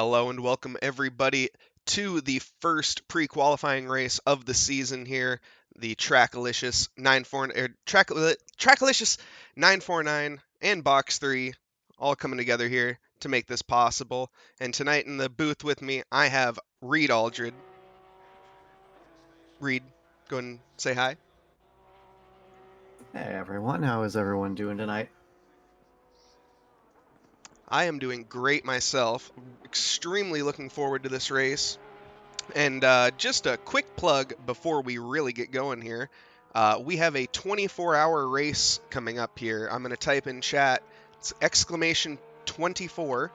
Hello and welcome everybody to the first pre-qualifying race of the season here, the Trackalicious 949 and Box 3 all coming together here to make this possible. And tonight in the booth with me, I have Reed Aldred. Reed, go and say hi. Hey everyone, how is everyone doing tonight? I am doing great myself. Extremely looking forward to this race. And just a quick plug before we really get going here. We have a 24-hour race coming up here. I'm going to type in chat. It's exclamation 24.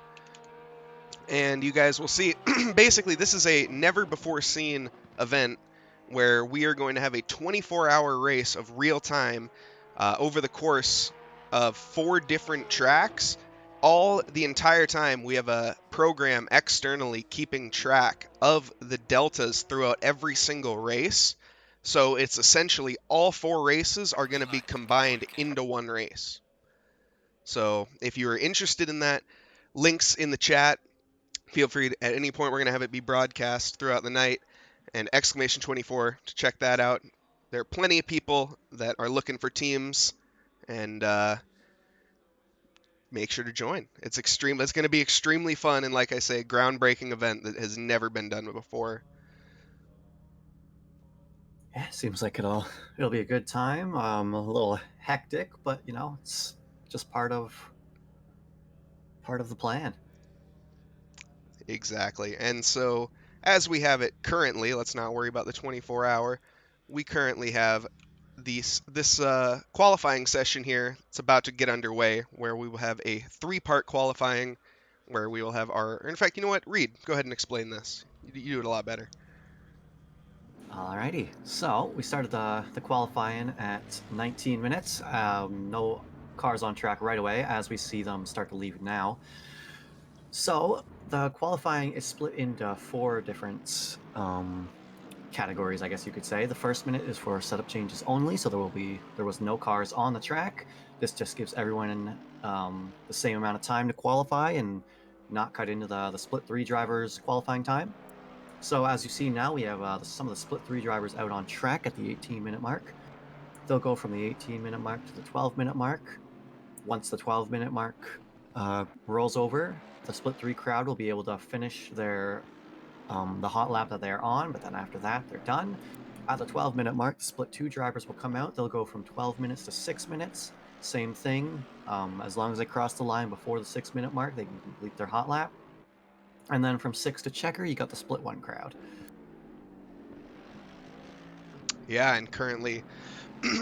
And you guys will see. Basically, this is a never-before-seen event where we are going to have a 24-hour race of real time over the course of 4 different tracks. All the entire time, we have a program externally keeping track of the deltas throughout every single race. So it's essentially all 4 races are going to be combined into one race. So if you are interested in that, links in the chat. Feel free to, at any point, we're going to have it be broadcast throughout the night. And exclamation 24 to check that out. There are plenty of people that are looking for teams, and make sure to join. It's going to be extremely fun, and like I say, groundbreaking event that has never been done before. Yeah, seems like it'll be a good time. A little hectic, but it's just part of the plan. Exactly. And so, as we have it currently, let's not worry about the 24-hour. We currently have this qualifying session here. It's about to get underway, where we will have a 3-part qualifying, where we will have our. In fact, you know what? Reed, go ahead and explain this. You do it a lot better. Alrighty, so we started the qualifying at 19 minutes. No cars on track right away as we see them start to leave now. So the qualifying is split into 4 different categories, I guess you could say. The first minute is for setup changes only, so there was no cars on the track. This just gives everyone the same amount of time to qualify and not cut into the split 3 drivers qualifying time. So as you see now, we have some of the split 3 drivers out on track at the 18-minute mark. They'll go from the 18-minute mark to the 12-minute mark. Once the 12-minute mark rolls over, the split 3 crowd will be able to finish the hot lap that they're on, but then after that, they're done. At the 12-minute mark, the split 2 drivers will come out. They'll go from 12 minutes to 6 minutes. Same thing. As long as they cross the line before the 6-minute mark, they can complete their hot lap. And then from 6 to checker, you got the split 1 crowd. Yeah, and currently,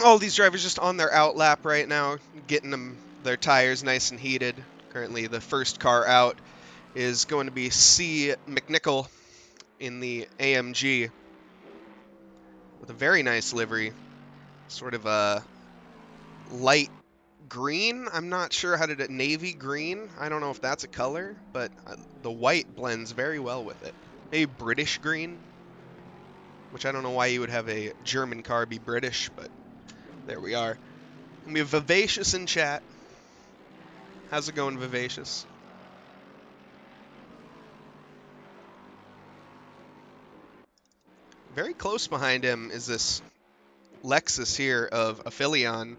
all these drivers just on their out lap right now, getting their tires nice and heated. Currently, the first car out is going to be C. McNichol in the AMG with a very nice livery, sort of a light green. I'm not sure how to do it. Navy green. I don't know if that's a color, but the white blends very well with it. Maybe British green, which I don't know why you would have a German car be British, but there we are. And we have Vivacious in chat. How's it going, Vivacious? Very close behind him is this Lexus here of Aphelion,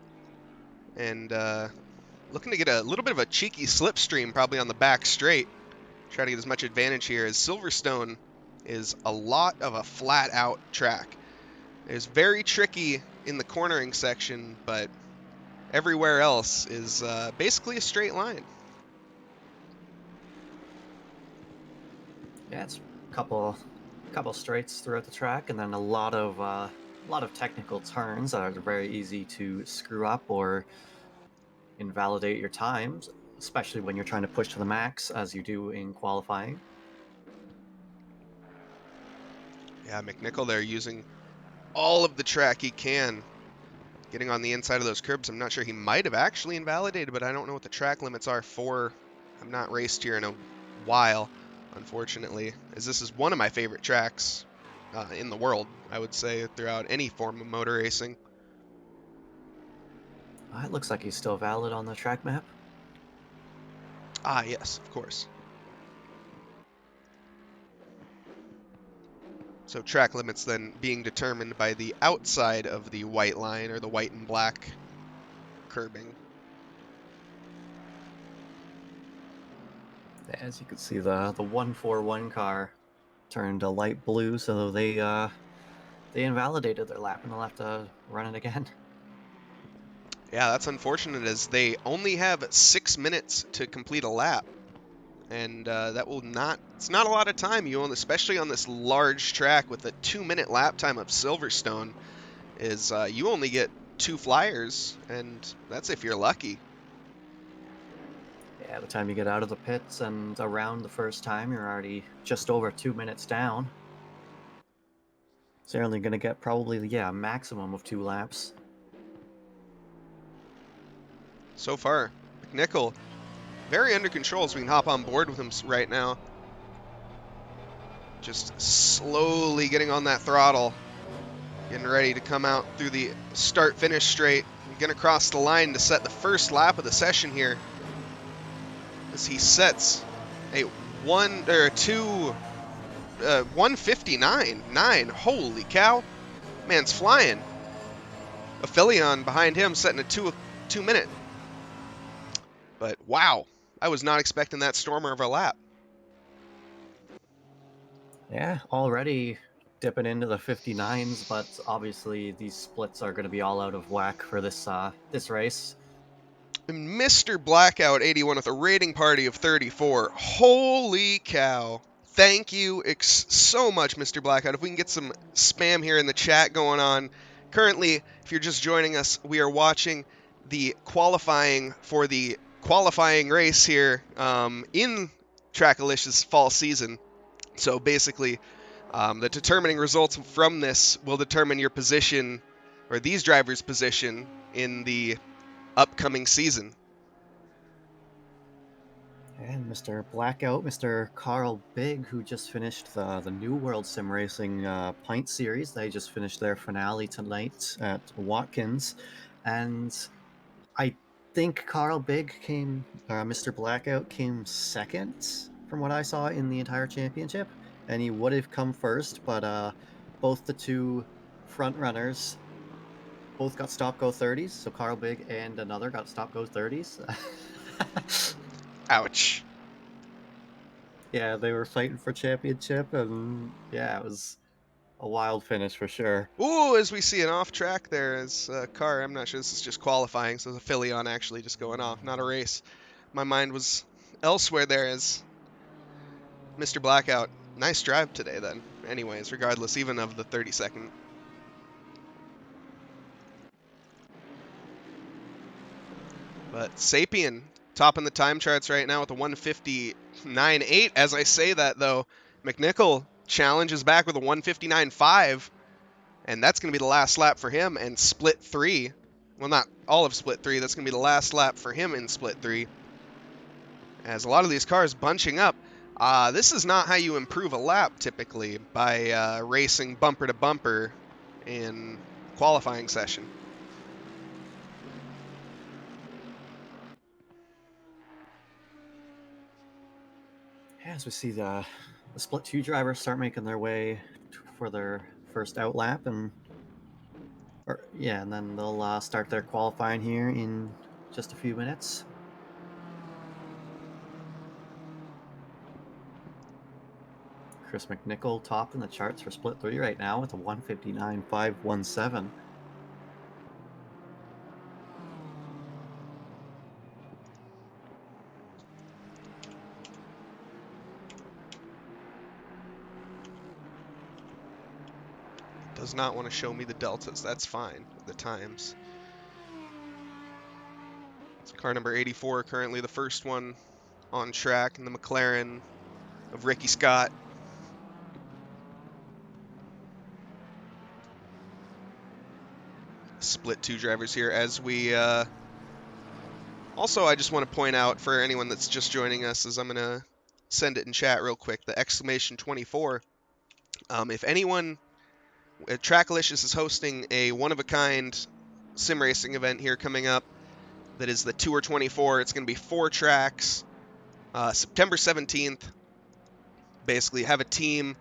and looking to get a little bit of a cheeky slipstream probably on the back straight. Try to get as much advantage here as Silverstone is a lot of a flat out track. It's very tricky in the cornering section, but everywhere else is basically a straight line. Yeah, it's a couple straights throughout the track, and then a lot of technical turns that are very easy to screw up or invalidate your times, especially when you're trying to push to the max as you do in qualifying. Yeah, McNichol there using all of the track he can. Getting on the inside of those curbs. I'm not sure, he might have actually invalidated, but I don't know what the track limits are for. I've not raced here in a while, unfortunately, as this is one of my favorite tracks in the world, I would say, throughout any form of motor racing. It looks like he's still valid on the track map. Ah, yes, of course. So track limits then being determined by the outside of the white line, or the white and black curbing. As you can see, the 141 car turned a light blue, so they invalidated their lap and they'll have to run it again. Yeah, that's unfortunate, as they only have 6 minutes to complete a lap. And that will not, it's not a lot of time, especially on this large track with a 2-minute lap time of Silverstone, is you only get 2 flyers, and that's if you're lucky. Yeah, by the time you get out of the pits and around the first time, you're already just over 2 minutes down. So you're only going to get probably, a maximum of 2 laps. So far, McNichol very under control, as we can hop on board with him right now. Just slowly getting on that throttle. Getting ready to come out through the start-finish straight. Going to cross the line to set the first lap of the session here, as he sets a 1:59.9. Holy cow. Man's flying. Aphelion behind him setting a 2-minute. But wow, I was not expecting that stormer of a lap. Yeah, already dipping into the 59s, but obviously these splits are going to be all out of whack for this race. And Mr. Blackout 81 with a rating party of 34. Holy cow. Thank you so much, Mr. Blackout. If we can get some spam here in the chat going on. Currently, if you're just joining us, we are watching the qualifying for the qualifying race here in Trackalicious fall season. So basically, the determining results from this will determine your position, or these drivers' position, in the upcoming season. And Mr. Blackout, Mr. Carl Big, who just finished the New World Sim Racing Pint Series. They just finished their finale tonight at Watkins. And I think Carl Big Mr. Blackout came second from what I saw in the entire championship. And he would have come first, but both the two front runners both got stop-go 30s. So Carl Big and another got stop-go 30s. Ouch. Yeah, they were fighting for championship, and yeah, it was a wild finish for sure. Ooh, as we see an off track there as a car. I'm not sure, this is just qualifying, so the Aphelion actually just going off, not a race. My mind was elsewhere there as Mr. Blackout. Nice drive today then. Anyways, regardless even of the 30-second. But Sapien topping the time charts right now with a 1:59.8. As I say that, though, McNichol challenges back with a 1:59.5, and that's going to be the last lap for him. And split 3, well, not all of split 3, that's going to be the last lap for him in split 3, as a lot of these cars bunching up. This is not how you improve a lap typically, by racing bumper to bumper in qualifying session. As we see the split 2 drivers start making their way for their first out lap, and then they'll start their qualifying here in just a few minutes. Chris McNichol top in the charts for split 3 right now with a 1:59.517. Does not want to show me the deltas. That's fine. The times. It's car number 84, currently the first one on track, and the McLaren of Ricky Scott. Split 2 drivers here, as we also, I just want to point out for anyone that's just joining us, as I'm going to send it in chat real quick, the exclamation 24. If anyone, Trackalicious is hosting a one-of-a-kind sim racing event here coming up that is the Tour 24. It's going to be 4 tracks, September 17th. Basically, have a team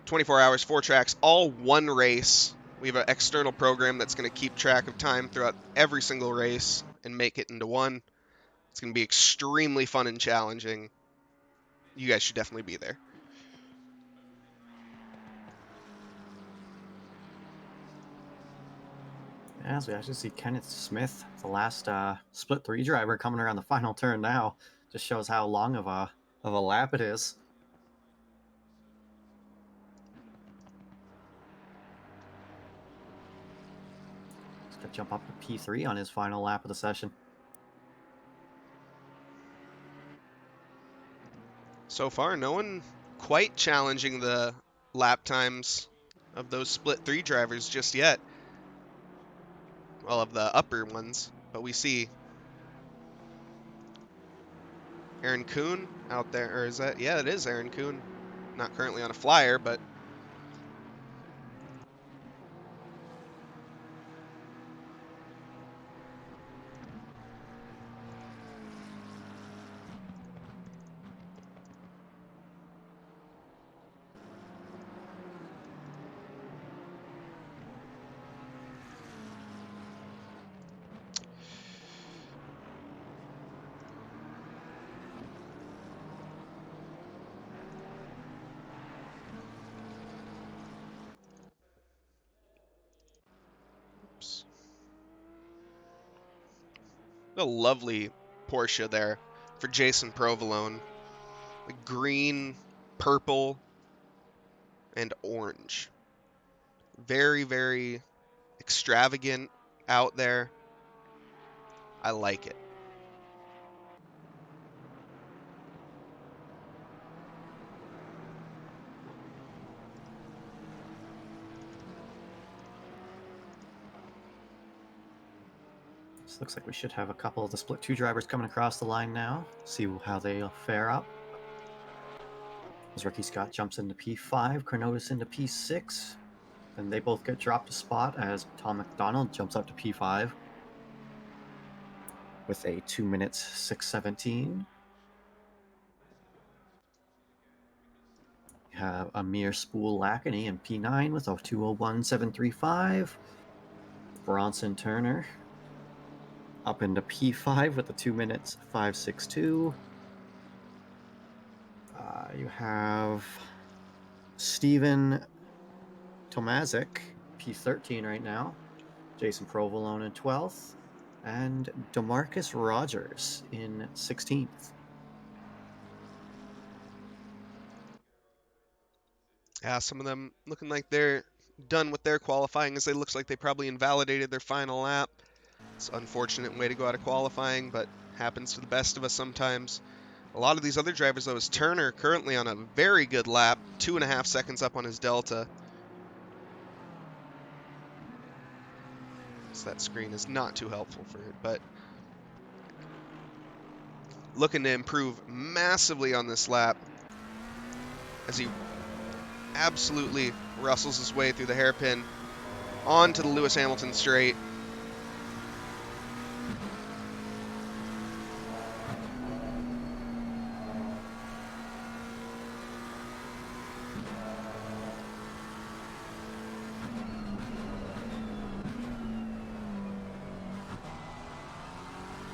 24 hours, 4 tracks, all one race. We have an external program that's going to keep track of time throughout every single race and make it into one. It's going to be extremely fun and challenging. You guys should definitely be there. As we actually see Kenneth Smith, the last split 3 driver, coming around the final turn now. Just shows how long of a lap it is. He's going to jump up to P3 on his final lap of the session. So far, no one quite challenging the lap times of those split 3 drivers just yet. Well, of the upper ones, but we see Aaron Kuhn out there, or is that? Yeah, it is Aaron Kuhn. Not currently on a flyer, but oops. A lovely Porsche there for Jason Provolone. The green, purple, and orange. Very, very extravagant out there. I like it. This looks like we should have a couple of the split 2 drivers coming across the line now. See how they'll fare up. As Ricky Scott jumps into P5, Carnotus into P6. And they both get dropped a spot as Tom McDonald jumps up to P5 with a 2 minutes 6:17. We have Amir Spool Lackney in P9 with a 2:01.735. Bronson Turner up into P5 with a 2 minutes 5:62. You have Steven Tomazic, P13 right now. Jason Provolone in 12th. And DeMarcus Rogers in 16th. Yeah, some of them looking like they're done with their qualifying, as it looks like they probably invalidated their final lap. It's an unfortunate way to go out of qualifying, but happens to the best of us sometimes. A lot of these other drivers, though, is Turner currently on a very good lap, 2.5 seconds up on his delta. So that screen is not too helpful for it, but looking to improve massively on this lap as he absolutely rustles his way through the hairpin onto the Lewis Hamilton straight.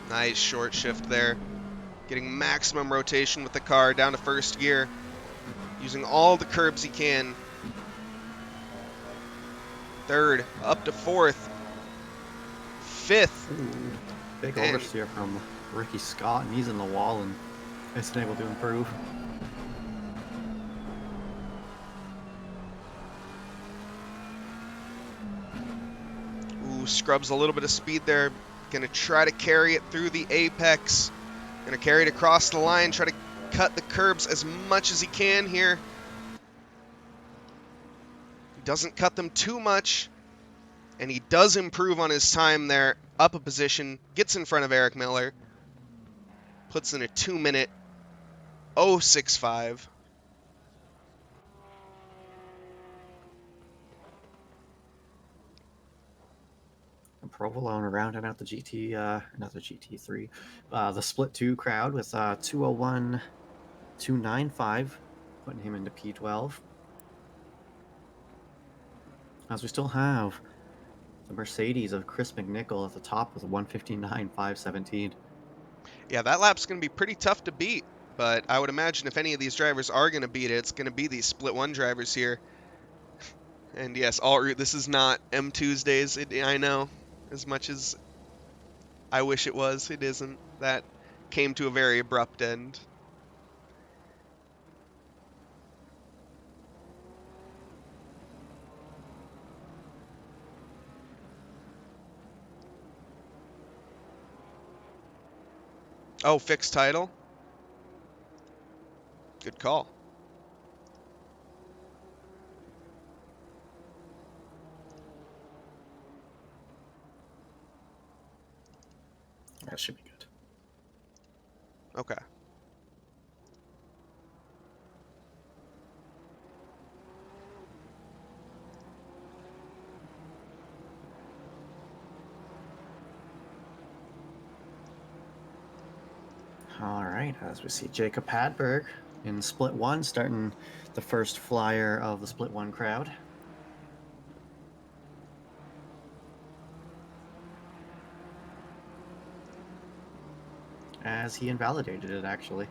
Nice short shift there. Getting maximum rotation with the car down to first gear. Using all the curbs he can. Third, up to fourth. Fifth. Ooh, big oversteer from Ricky Scott, and he's in the wall and isn't able to improve. Ooh, scrubs a little bit of speed there. Gonna try to carry it through the apex. Gonna carry it across the line, try to cut the curbs as much as he can here. He doesn't cut them too much, and he does improve on his time there. Up a position, gets in front of Eric Miller. Puts in a 2 minute 0.65. And Provolone rounding out the another GT3, the split 2 crowd with 2:01.295, putting him into P12. as we still have the Mercedes of Chris McNichol at the top with a 159.517. Yeah, that lap's going to be pretty tough to beat, but I would imagine if any of these drivers are going to beat it, it's going to be these split one drivers here. And yes, this is not M Tuesdays. I know, as much as I wish it was, it isn't. That came to a very abrupt end. Oh, fixed title? Good call. That should be good. Okay. All right, as we see Jacob Hadberg in split one, starting the first flyer of the split one crowd. As he invalidated it, actually.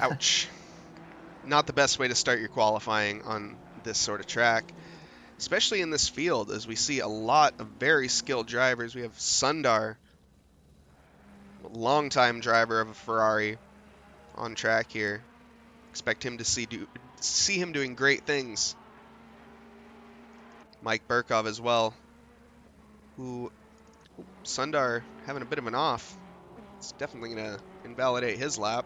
Ouch. Not the best way to start your qualifying on this sort of track, especially in this field, as we see a lot of very skilled drivers. We have Sundar, a longtime driver of a Ferrari, on track here. Expect him to see him doing great things. Mike Burkov as well, who Sundar having a bit of an off. It's definitely going to invalidate his lap.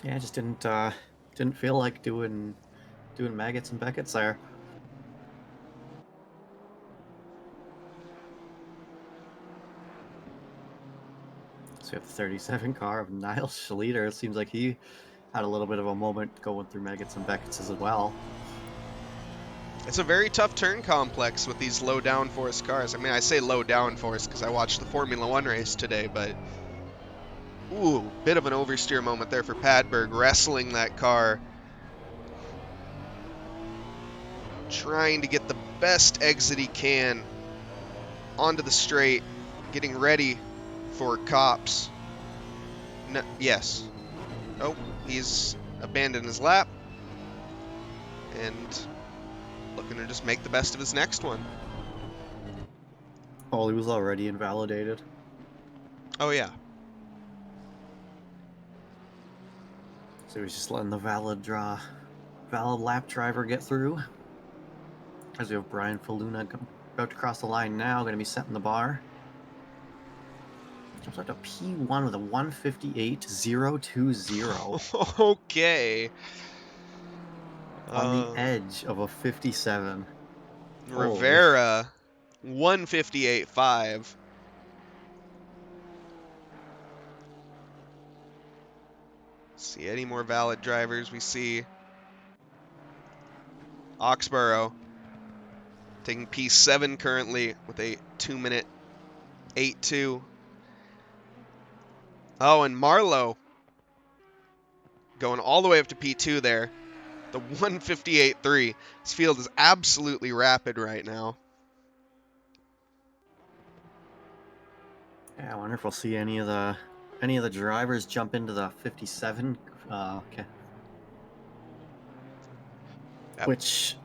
Yeah, I just didn't feel like doing maggots and Beckett's there. So we have the 37 car of Niles Schleter. It seems like he had a little bit of a moment going through maggots and Beckett's as well. It's a very tough turn complex with these low downforce cars. I mean, I say low downforce because I watched the Formula One race today, but ooh, bit of an oversteer moment there for Padberg, wrestling that car, trying to get the best exit he can onto the straight, getting ready for cops. No, yes. Oh, he's abandoned his lap and looking to just make the best of his next one. Oh, he was already invalidated. Oh, yeah. So he was just letting the valid lap driver get through. As we have Brian Faluna about to cross the line now, going to be setting the bar. Jumps up to P1 with a 158.020. Okay. On the edge of a 57. Rivera, 158.5. See any more valid drivers? We see Oxborough taking P7 currently with a 2-minute 8.2. Oh, and Marlowe going all the way up to P2 there. The 158.3. This field is absolutely rapid right now. Yeah, I wonder if we'll see any of the drivers jump into the 57. Okay. Yep. Which,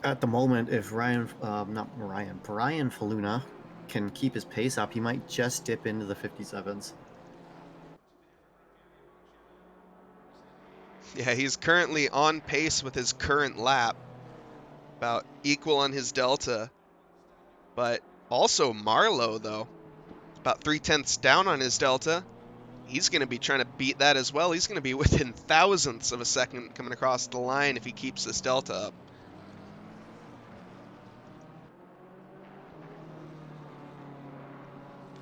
at the moment, if Brian Faluna can keep his pace up, he might just dip into the 57s. Yeah, he's currently on pace with his current lap, about equal on his delta. But also Marlowe, though, about 0.3 down on his delta. He's going to be trying to beat that as well. He's going to be within thousandths of a second coming across the line if he keeps this delta up.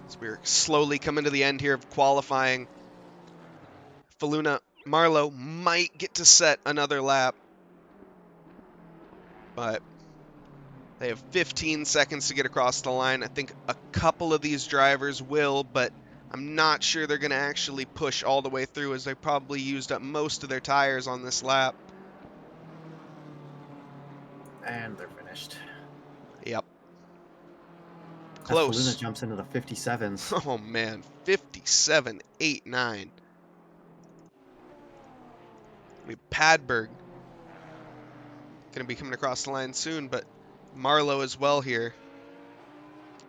So we're slowly coming to the end here of qualifying. Marlowe might get to set another lap, but they have 15 seconds to get across the line. I think a couple of these drivers will, but I'm not sure they're going to actually push all the way through, as they probably used up most of their tires on this lap. And they're finished. Yep. As Faluna Close. jumps into the 57s. Oh man, 57.89. Padberg going to be coming across the line soon, but Marlowe as well here,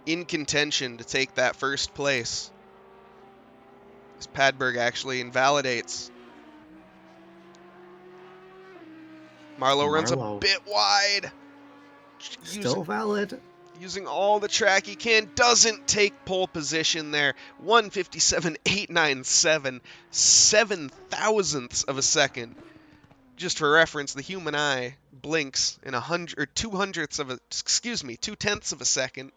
in contention to take that first place. As Padberg actually invalidates. Marlowe runs a bit wide. Still valid. Using all the track he can, doesn't take pole position there. 157.897, 7 thousandths of a second. Just for reference, the human eye blinks in 2 hundredths of a, 2 tenths of a second.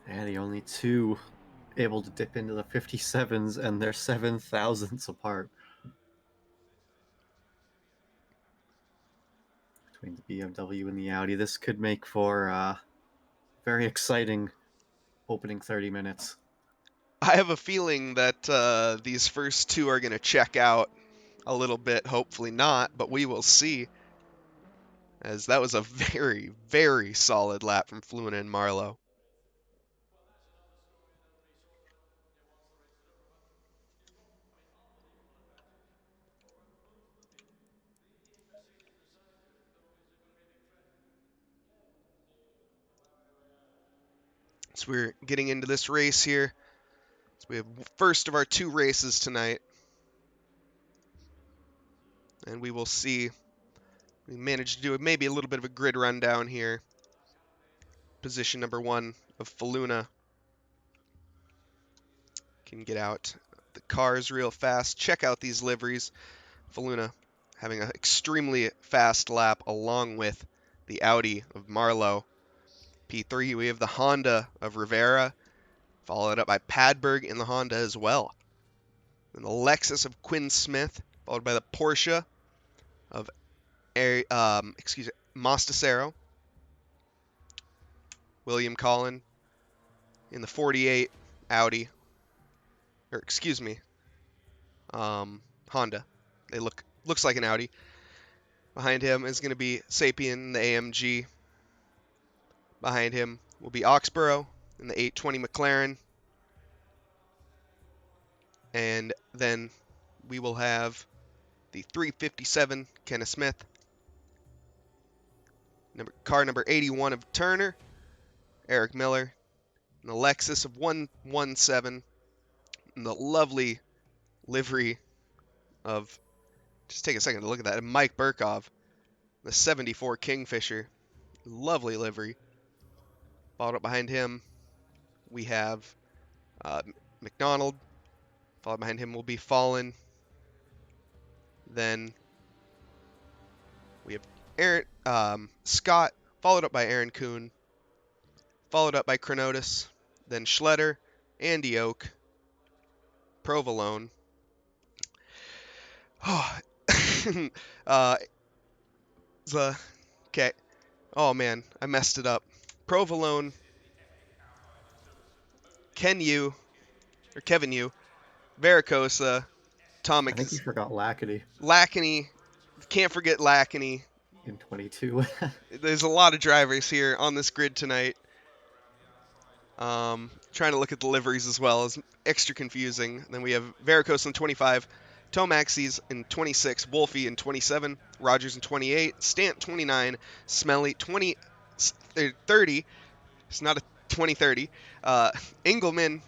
Yeah, the only two able to dip into the 57s, and they're 7 thousandths apart. Between the BMW and the Audi, this could make for very exciting opening 30 minutes. I have a feeling that these first two are going to check out a little bit. Hopefully not, but we will see. As that was a very, very solid lap from Fluna and Marlowe. So we're getting into this race here. So we have first of our 2 races tonight. And we will see. We managed to do maybe a little bit of a grid rundown here. Position number 1 of Faluna. Can get out the cars real fast. Check out these liveries. Faluna having an extremely fast lap along with the Audi of Marlowe. P3, we have the Honda of Rivera, followed up by Padberg in the Honda as well. Then the Lexus of Quinn Smith, followed by the Porsche of Mostasero. William Collin in the 48 Audi, or excuse me, Honda. They looks like an Audi. Behind him is going to be Sapien, the AMG. Behind him will be Oxborough in the 820 McLaren. And then we will have the 357 Kenneth Smith. Car number 81 of Turner, Eric Miller. And the Lexus of 117. And the lovely livery of, just take a second to look at that, Mike Burkov. The 74 Kingfisher. Lovely livery. Followed up behind him, we have McDonald. Followed behind him will be Fallon. Then we have Scott, followed up by Aaron Kuhn. Followed up by Chronotis. Then Schletter, Andy Oak, Provolone. Okay. Oh man, I messed it up. Provolone, Kevin Yu, Varicosa, Tomic. I think you forgot Lackady. Lackany, can't forget Lackany. In 22. There's a lot of drivers here on this grid tonight. Trying to look at the liveries as well is extra confusing. Then we have Varicose in 25, Tomaxis in 26, Wolfie in 27, Rogers in 28, Stant 29, Smelly 30. It's not a 2030. Engelman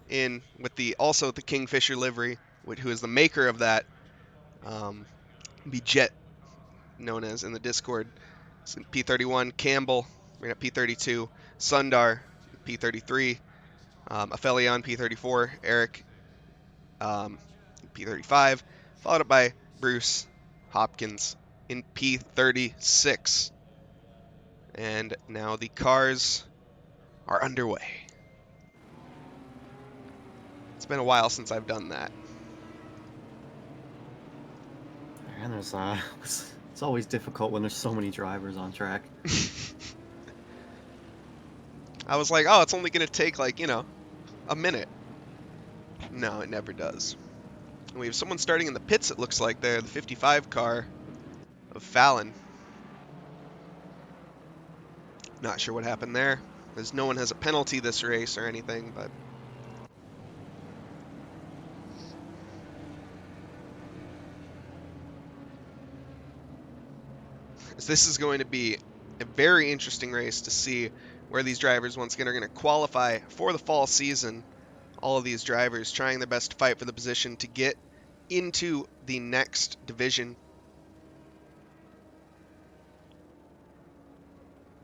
in with the Kingfisher livery, who is the maker of that. Be Jet, known as in the Discord. P31, Campbell, we're at P32, Sundar, P33, Aphelion, P34, Eric, P35, followed up by Bruce Hopkins in P36. And now the cars are underway. It's been a while since I've done that. And there's it's always difficult when there's so many drivers on track. I was like, oh, it's only going to take, like, you know, a minute. No, it never does. And we have someone starting in the pits, it looks like there, the 55 car of Fallon. Not sure what happened there, as no one has a penalty this race or anything, but... This is going to be a very interesting race to see where these drivers once again are going to qualify for the fall season. All of these drivers trying their best to fight for the position to get into the next division.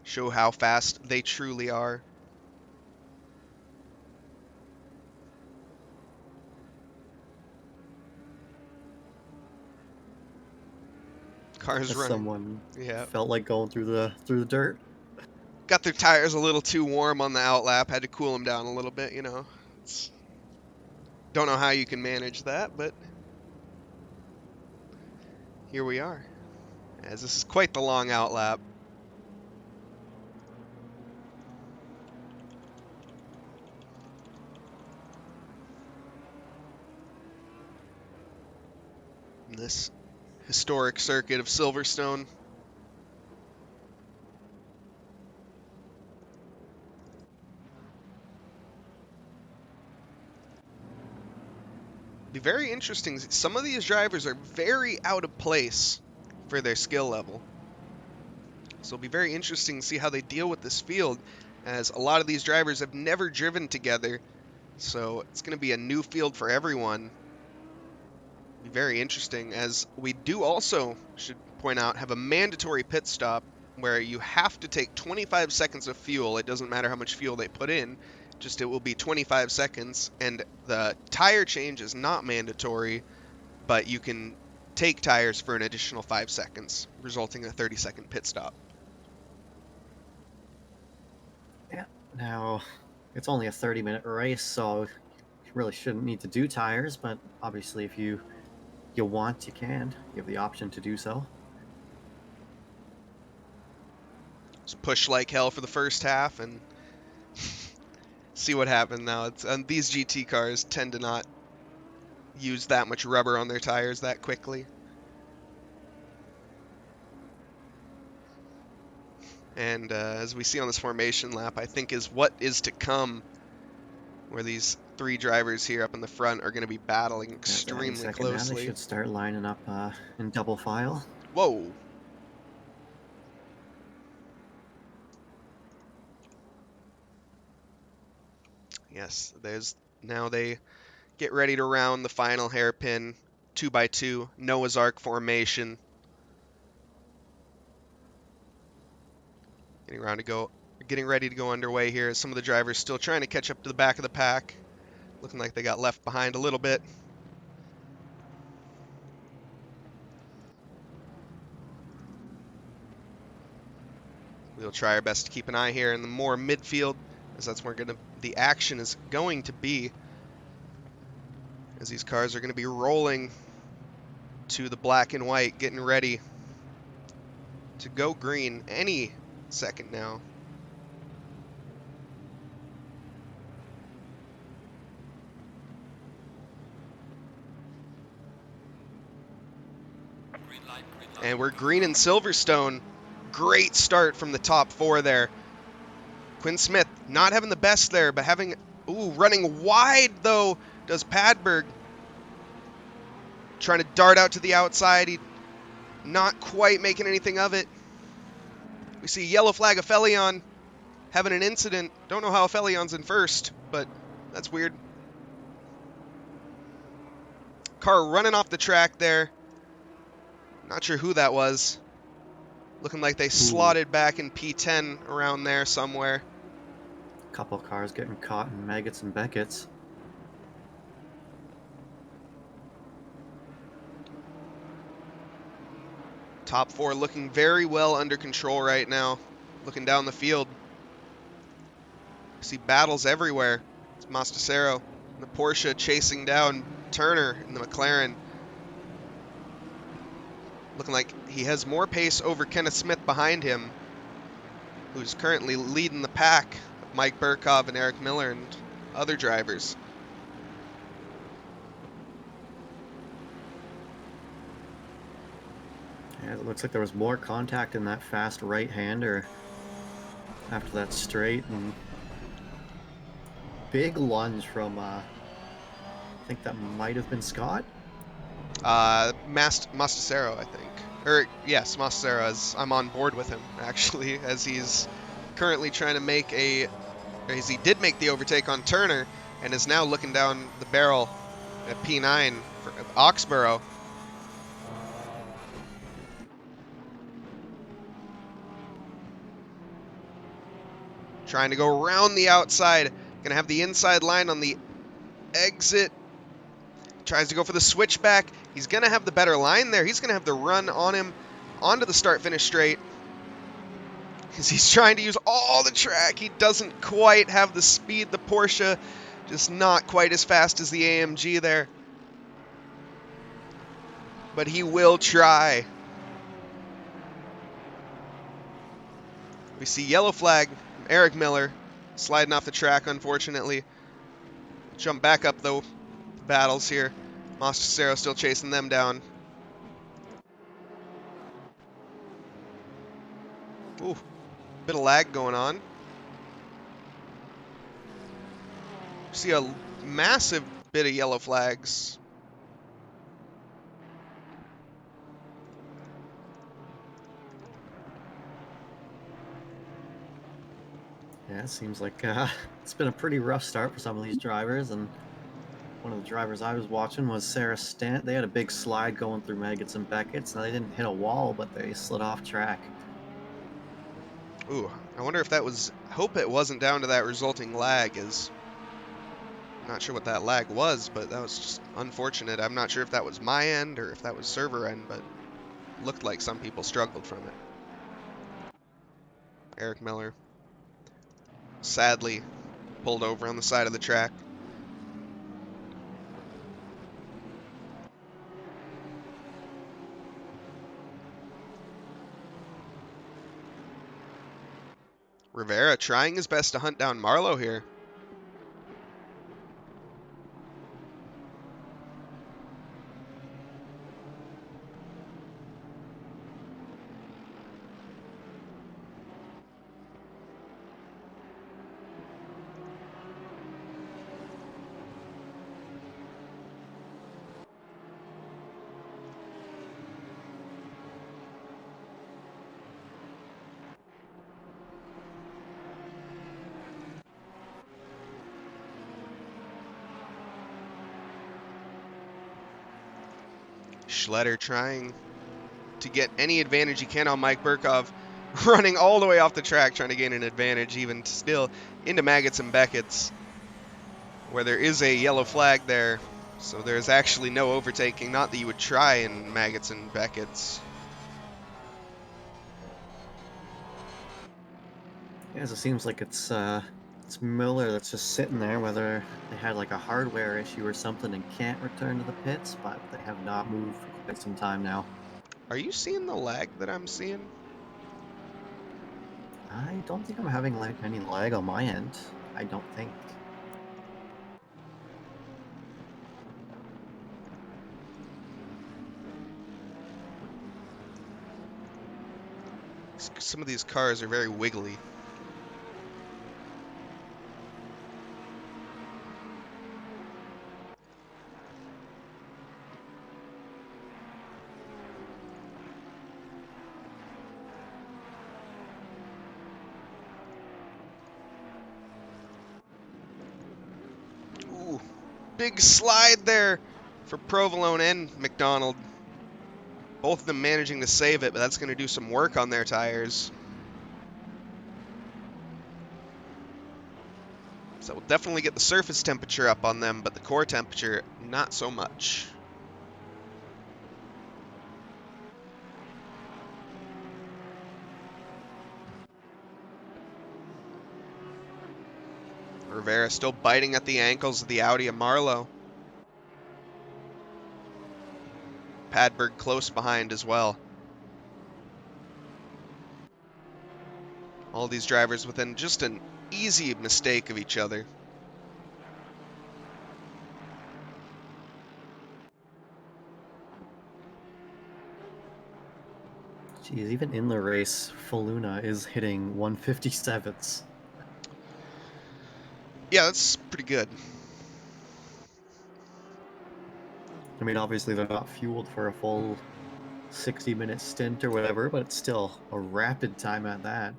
Show how fast they truly are. Cars running. Someone Yeah. felt like going through the dirt. Got their tires a little too warm on the outlap. Had to cool them down a little bit, you know. Don't know how you can manage that, but here we are. As this is quite the long outlap. This historic circuit of Silverstone. Be very interesting. Some of these drivers are very out of place for their skill level. So it'll be very interesting to see how they deal with this field, as a lot of these drivers have never driven together. So it's going to be a new field for everyone. Be very interesting, as we do also, should point out, have a mandatory pit stop where you have to take 25 seconds of fuel. It doesn't matter how much fuel they put in, just it will be 25 seconds, and the tire change is not mandatory, but you can take tires for an additional 5 seconds, resulting in a 30-second pit stop. Yeah. Now, it's only a 30-minute race, so you really shouldn't need to do tires, but obviously if you want, you can. You have the option to do so. Just push like hell for the first half and see what happens now. These GT cars tend to not use that much rubber on their tires that quickly. And as we see on this formation lap, I think is what is to come, where these three drivers here up in the front are going to be battling extremely closely. Now they should start lining up in double file. Whoa. Yes, now they get ready to round the final hairpin, 2x2, Noah's Ark formation. Getting ready to go underway here. Some of the drivers still trying to catch up to the back of the pack. Looking like they got left behind a little bit. We'll try our best to keep an eye here in the more midfield, as that's where the action is going to be, as these cars are going to be rolling to the black and white, getting ready to go green any second now. And we're green in Silverstone. Great start from the top four there. Quinn Smith not having the best there, but running wide though does Padberg. Trying to dart out to the outside. He not quite making anything of it. We see yellow flag of Felion having an incident. Don't know how Felion's in first, but that's weird. Car running off the track there. Not sure who that was. Looking like they slotted back in P10 around there somewhere. A couple of cars getting caught in Maggots and Beckett's. Top four looking very well under control right now. Looking down the field. See battles everywhere. It's Mastacero, the Porsche chasing down Turner in the McLaren. Looking like he has more pace over Kenneth Smith behind him, who's currently leading the pack Mike Burkov and Eric Miller and other drivers. Yeah, it looks like there was more contact in that fast right-hander after that straight, and big lunge from, I think that might have been Scott? Mastasero, I think. Or, yes, Mastasero, as I'm on board with him, actually, as he's currently trying to make as he did make the overtake on Turner, and is now looking down the barrel at P9 for Oxborough. Trying to go around the outside. Gonna have the inside line on the exit. Tries to go for the switchback. He's gonna have the better line there. He's gonna have the run on him onto the start-finish straight. Because he's trying to use all the track. He doesn't quite have the speed. The Porsche just not quite as fast as the AMG there. But he will try. We see yellow flag from Eric Miller sliding off the track, unfortunately. Jump back up, though. Battles here. Mastasero still chasing them down. Ooh, bit of lag going on. See a massive bit of yellow flags. Yeah, it seems like it's been a pretty rough start for some of these drivers, and one of the drivers I was watching was Sarah Stant. They had a big slide going through Maggots and Beckett's, and they didn't hit a wall, but they slid off track. Ooh, I wonder if that was... I hope it wasn't down to that resulting lag, as... I'm not sure what that lag was, but that was just unfortunate. I'm not sure if that was my end or if that was server end, but it looked like some people struggled from it. Eric Miller sadly pulled over on the side of the track. Rivera trying his best to hunt down Marlowe here. Schletter trying to get any advantage he can on Mike Burkov, running all the way off the track, trying to gain an advantage, even still into Maggots and Beckett's, where there is a yellow flag there. So there's actually no overtaking, not that you would try in Maggots and Beckett's. Yeah, so it seems like it's Miller that's just sitting there, whether they had like a hardware issue or something and can't return to the pits, but they have not moved for quite some time now. Are you seeing the lag that I'm seeing? I don't think I'm having like any lag on my end. I don't think. Some of these cars are very wiggly. Ooh, big slide there for Provolone and McDonald. Both of them managing to save it, but that's going to do some work on their tires. So we'll definitely get the surface temperature up on them, but the core temperature, not so much. Rivera still biting at the ankles of the Audi of Marlowe. Padberg close behind as well. All these drivers within just an easy mistake of each other. Geez, even in the race, Faluna is hitting 157s. Yeah, that's pretty good. I mean, obviously they're not fueled for a full 60-minute stint or whatever, but it's still a rapid time at that.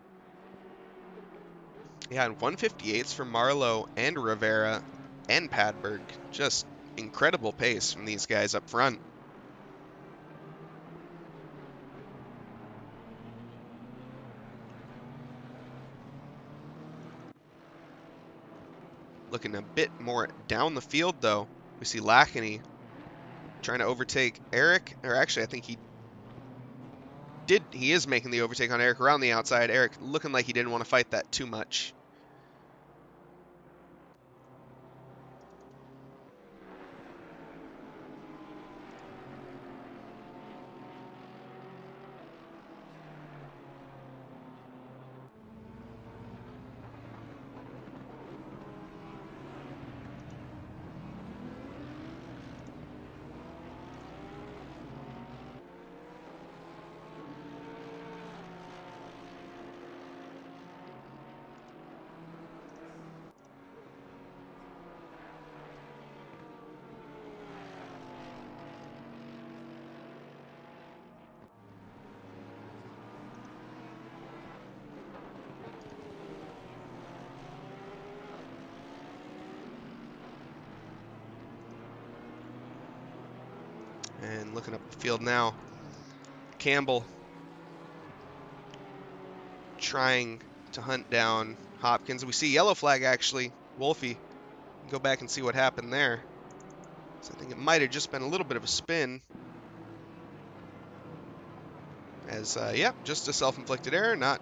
Yeah, and 158s for Marlowe and Rivera and Padberg. Just incredible pace from these guys up front. Looking a bit more down the field, though. We see Lackney trying to overtake Eric, or actually, I think he is making the overtake on Eric around the outside. Eric looking like he didn't want to fight that too much. And looking up the field now, Campbell trying to hunt down Hopkins. We see yellow flag, actually. Wolfie, go back and see what happened there. So I think it might have just been a little bit of a spin. As, yeah, just a self-inflicted error, not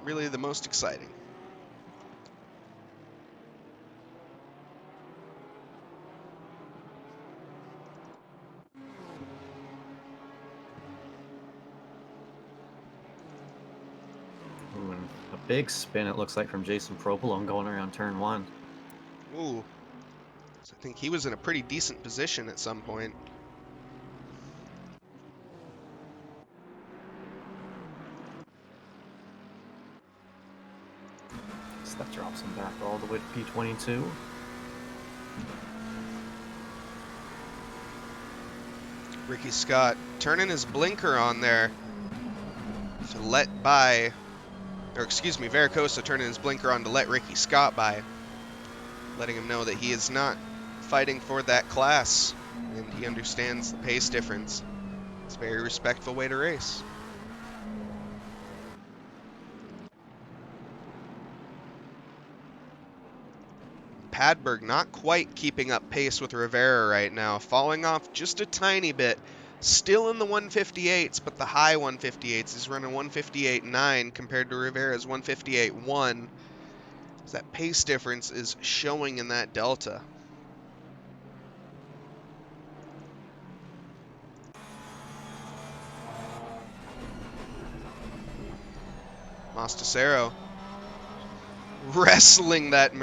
really the most exciting. Ooh, and a big spin, it looks like, from Jason Provolone going around turn 1. Ooh. So I think he was in a pretty decent position at some point. So that drops him back all the way to P22. Ricky Scott turning his blinker on there to let by, or excuse me, Vericosa turning his blinker on to let Ricky Scott by, letting him know that he is not fighting for that class, and he understands the pace difference. It's a very respectful way to race. Padberg not quite keeping up pace with Rivera right now, falling off just a tiny bit. Still in the 158s, but the high 158s. He's running 158.9 compared to Rivera's 158.1. So that pace difference is showing in that delta. Mostasero wrestling that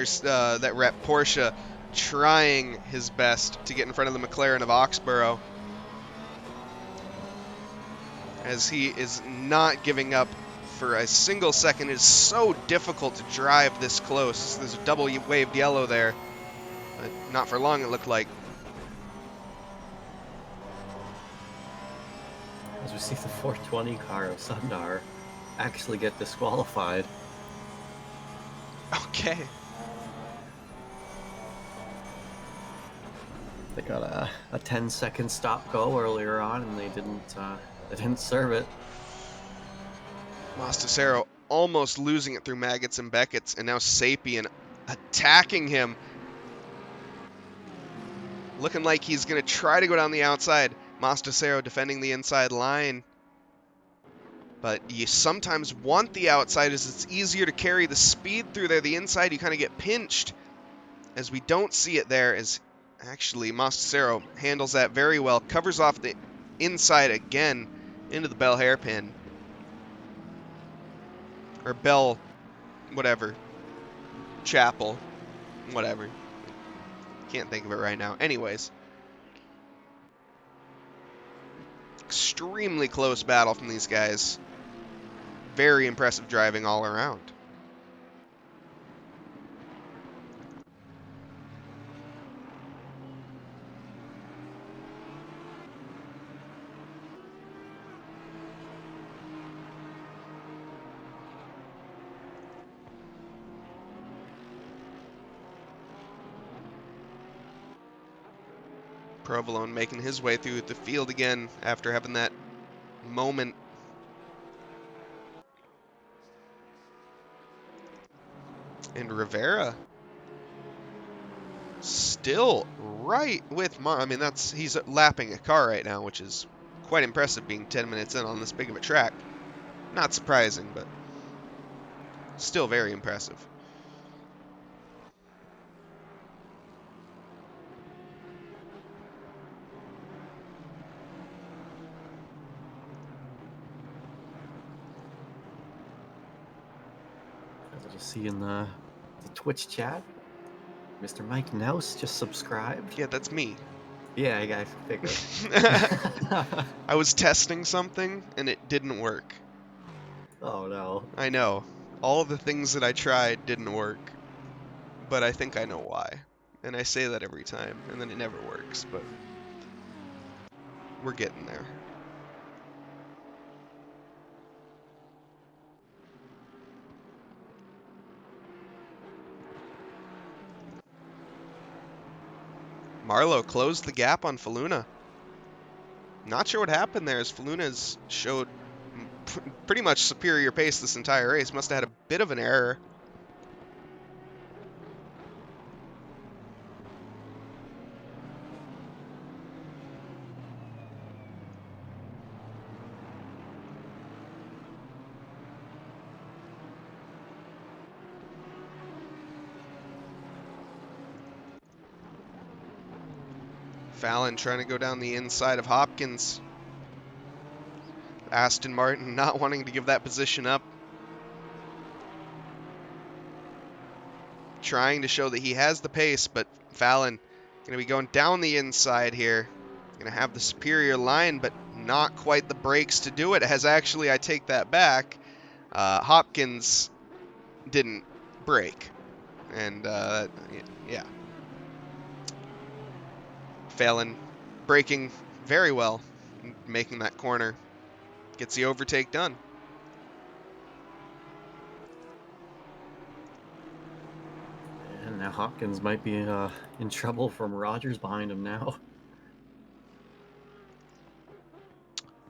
rep Porsche, trying his best to get in front of the McLaren of Oxborough, as he is not giving up for a single second. It is so difficult to drive this close. There's a double waved yellow there, but not for long it looked like. As we see the 420 car of Sundar actually get disqualified. Okay. They got a 10-second stop-go earlier on, and they didn't serve it. Mostasero almost losing it through Maggots and Beckett's, and now Sapien attacking him. Looking like he's going to try to go down the outside. Mostasero defending the inside line. But you sometimes want the outside as it's easier to carry the speed through there. The inside, you kind of get pinched. As we don't see it there, as actually Mostasero handles that very well. Covers off the inside again into the Bell hairpin. Or Bell whatever. Chapel. Whatever. Can't think of it right now. Anyways. Extremely close battle from these guys. Very impressive driving all around. Provolone making his way through the field again after having that moment. And Rivera still right with I mean, he's lapping a car right now, which is quite impressive being 10 minutes in on this big of a track. Not surprising, but still very impressive. As I just see in the Twitch chat, Mr. Mike Nause just subscribed. Yeah, that's me. Yeah, I guys figured. I was testing something and it didn't work. Oh no. I know. All the things that I tried didn't work. But I think I know why. And I say that every time, and then it never works, but we're getting there. Marlowe closed the gap on Faluna. Not sure what happened there, as Faluna's showed pretty much superior pace this entire race. Must have had a bit of an error. Fallon trying to go down the inside of Hopkins. Aston Martin not wanting to give that position up. Trying to show that he has the pace, but Fallon going to be going down the inside here. Going to have the superior line, but not quite the brakes to do it. Has actually, I take that back. Hopkins didn't brake. And, yeah. Fallon braking very well, making that corner. Gets the overtake done. And now Hopkins might be in trouble from Rogers behind him now.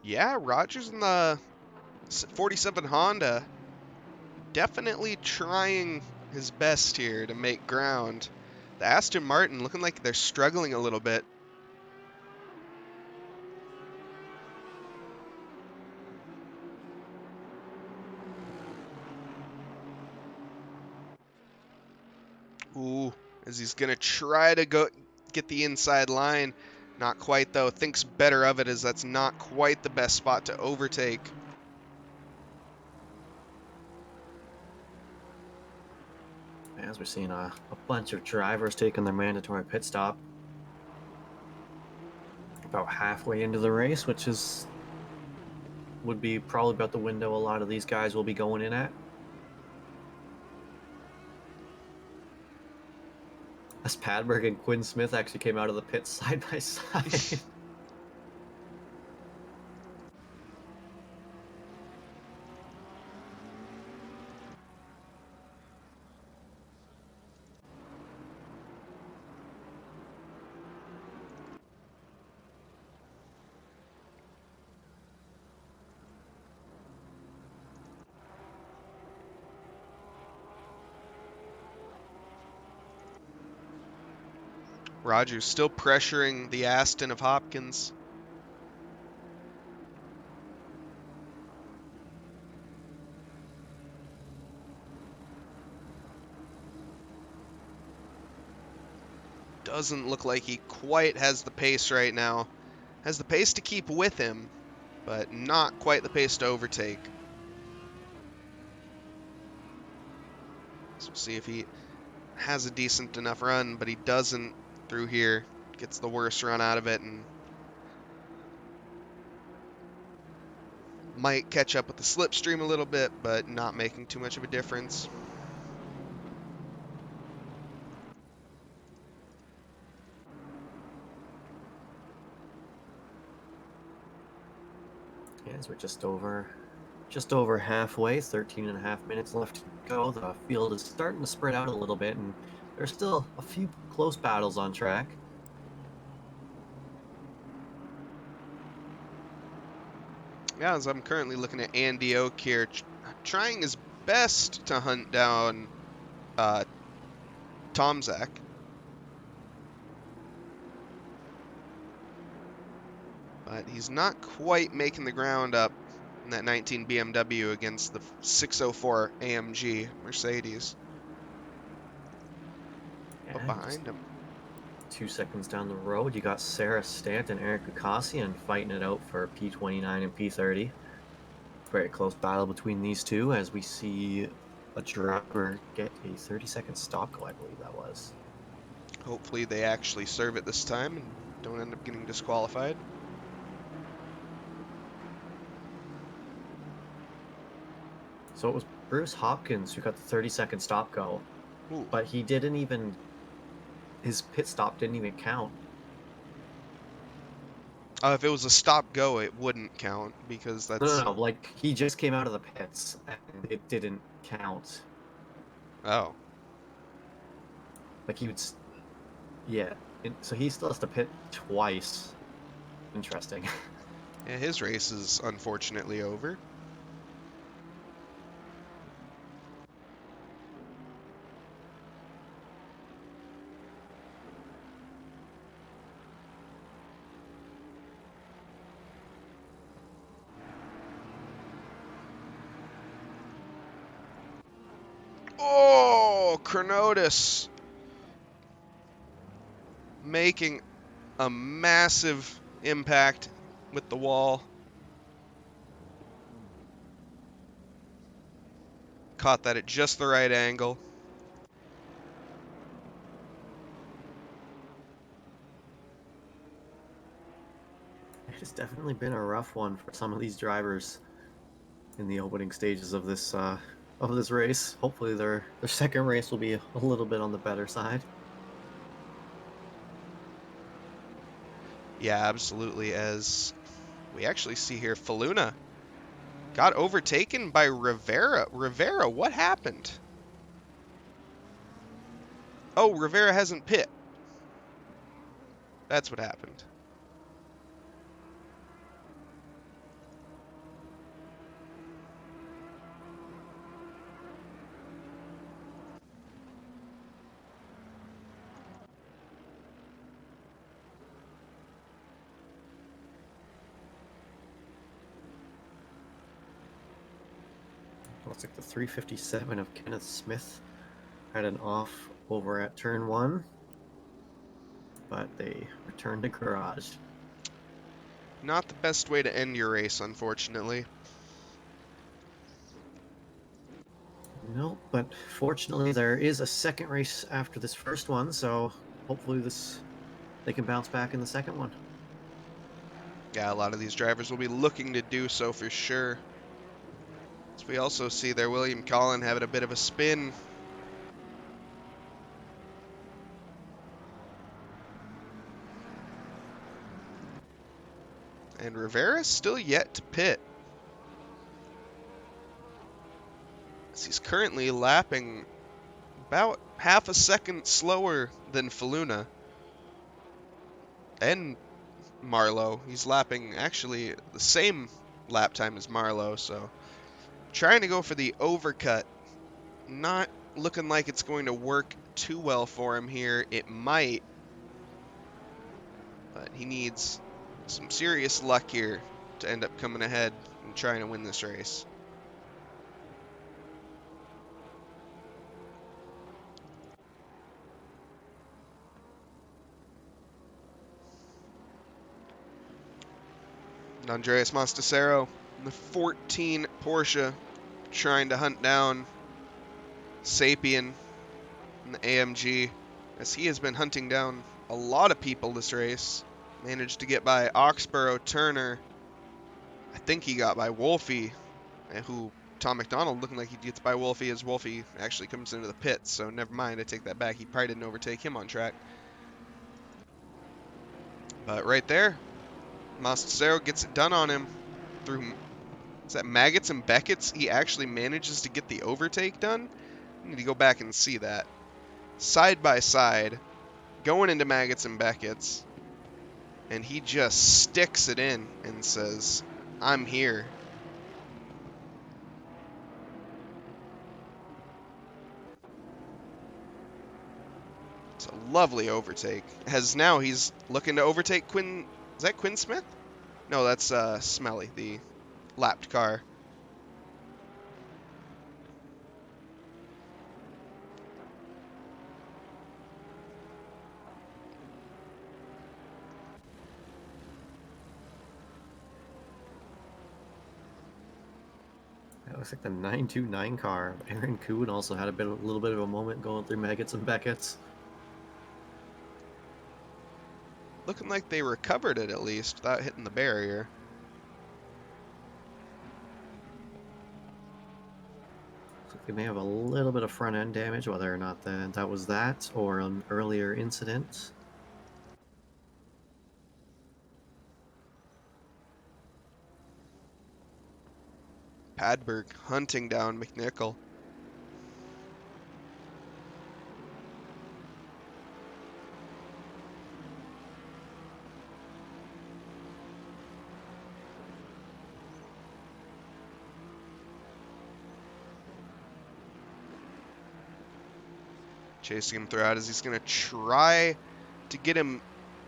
Yeah, Rogers in the 47 Honda definitely trying his best here to make ground. The Aston Martin looking like they're struggling a little bit. Ooh, as he's going to try to go get the inside line. Not quite, though. Thinks better of it, as that's not quite the best spot to overtake. As we're seeing a bunch of drivers taking their mandatory pit stop. About halfway into the race, which would be probably about the window a lot of these guys will be going in at. As Padberg and Quinn Smith actually came out of the pit side by side. Rogers still pressuring the Aston of Hopkins. Doesn't look like he quite has the pace right now. Has the pace to keep with him, but not quite the pace to overtake. So we'll see if he has a decent enough run, but he doesn't through here. Gets the worst run out of it and might catch up with the slipstream a little bit, but not making too much of a difference. Yes, we're just over halfway, 13 and a half minutes left to go. The field is starting to spread out a little bit, and there's still a few close battles on track. Yeah, as I'm currently looking at Andy Oak here, trying his best to hunt down Tomzak. But he's not quite making the ground up in that 19 BMW against the 604 AMG Mercedes. But And behind him. 2 seconds down the road, you got Sarah Stant and Eric Kakassian fighting it out for P29 and P30. Very close battle between these two as we see a driver get a 30-second stop go, I believe that was. Hopefully they actually serve it this time and don't end up getting disqualified. So it was Bruce Hopkins who got the 30-second stop go. Ooh. But his pit stop didn't even count. If it was a stop go, it wouldn't count because that's. No, like he just came out of the pits and it didn't count. Oh. Like he would, yeah. So he still has to pit twice. Interesting. Yeah, his race is unfortunately over. Oh, Chronotis making a massive impact with the wall. Caught that at just the right angle. It's definitely been a rough one for some of these drivers in the opening stages of this race. Hopefully their second race will be a little bit on the better side. Yeah, absolutely. As we actually see here, Faluna got overtaken by Rivera. Rivera, what happened? Oh, Rivera hasn't pit. That's what happened. Looks like the 357 of Kenneth Smith had an off over at turn 1, but they returned to garage. Not the best way to end your race, unfortunately. No, but fortunately there is a second race after this first one, so hopefully they can bounce back in the second one. Yeah, a lot of these drivers will be looking to do so for sure. As we also see there, William Collin having a bit of a spin. And Rivera's still yet to pit. As he's currently lapping about half a second slower than Faluna. And Marlowe. He's lapping actually the same lap time as Marlowe, so trying to go for the overcut. Not looking like it's going to work too well for him here. It might, but he needs some serious luck here to end up coming ahead and trying to win this race. And Andreas Mostasero in the 14 Porsche trying to hunt down Sapien in the AMG, as he has been hunting down a lot of people this race. Managed to get by Oxborough, Turner. I think he got by Wolfie, who Tom McDonald looking like he gets by Wolfie as Wolfie actually comes into the pits. So never mind, I take that back. He probably didn't overtake him on track. But right there, Mastacero gets it done on him through, is that Maggots and Beckett's? He actually manages to get the overtake done. I need to go back and see that. Side by side, going into Maggots and Beckett's, and he just sticks it in and says, I'm here. It's a lovely overtake. Now he's looking to overtake Quinn. Is that Quinn Smith? No, that's Smelly, the lapped car. It looks like the 929 car. Aaron Kuhn also had a little bit of a moment going through Maggots and Beckett's. Looking like they recovered it at least without hitting the barrier. Looks like they may have a little bit of front end damage, whether or not that was that or an earlier incident. Padberg hunting down McNichol. Chasing him throughout as he's going to try to get him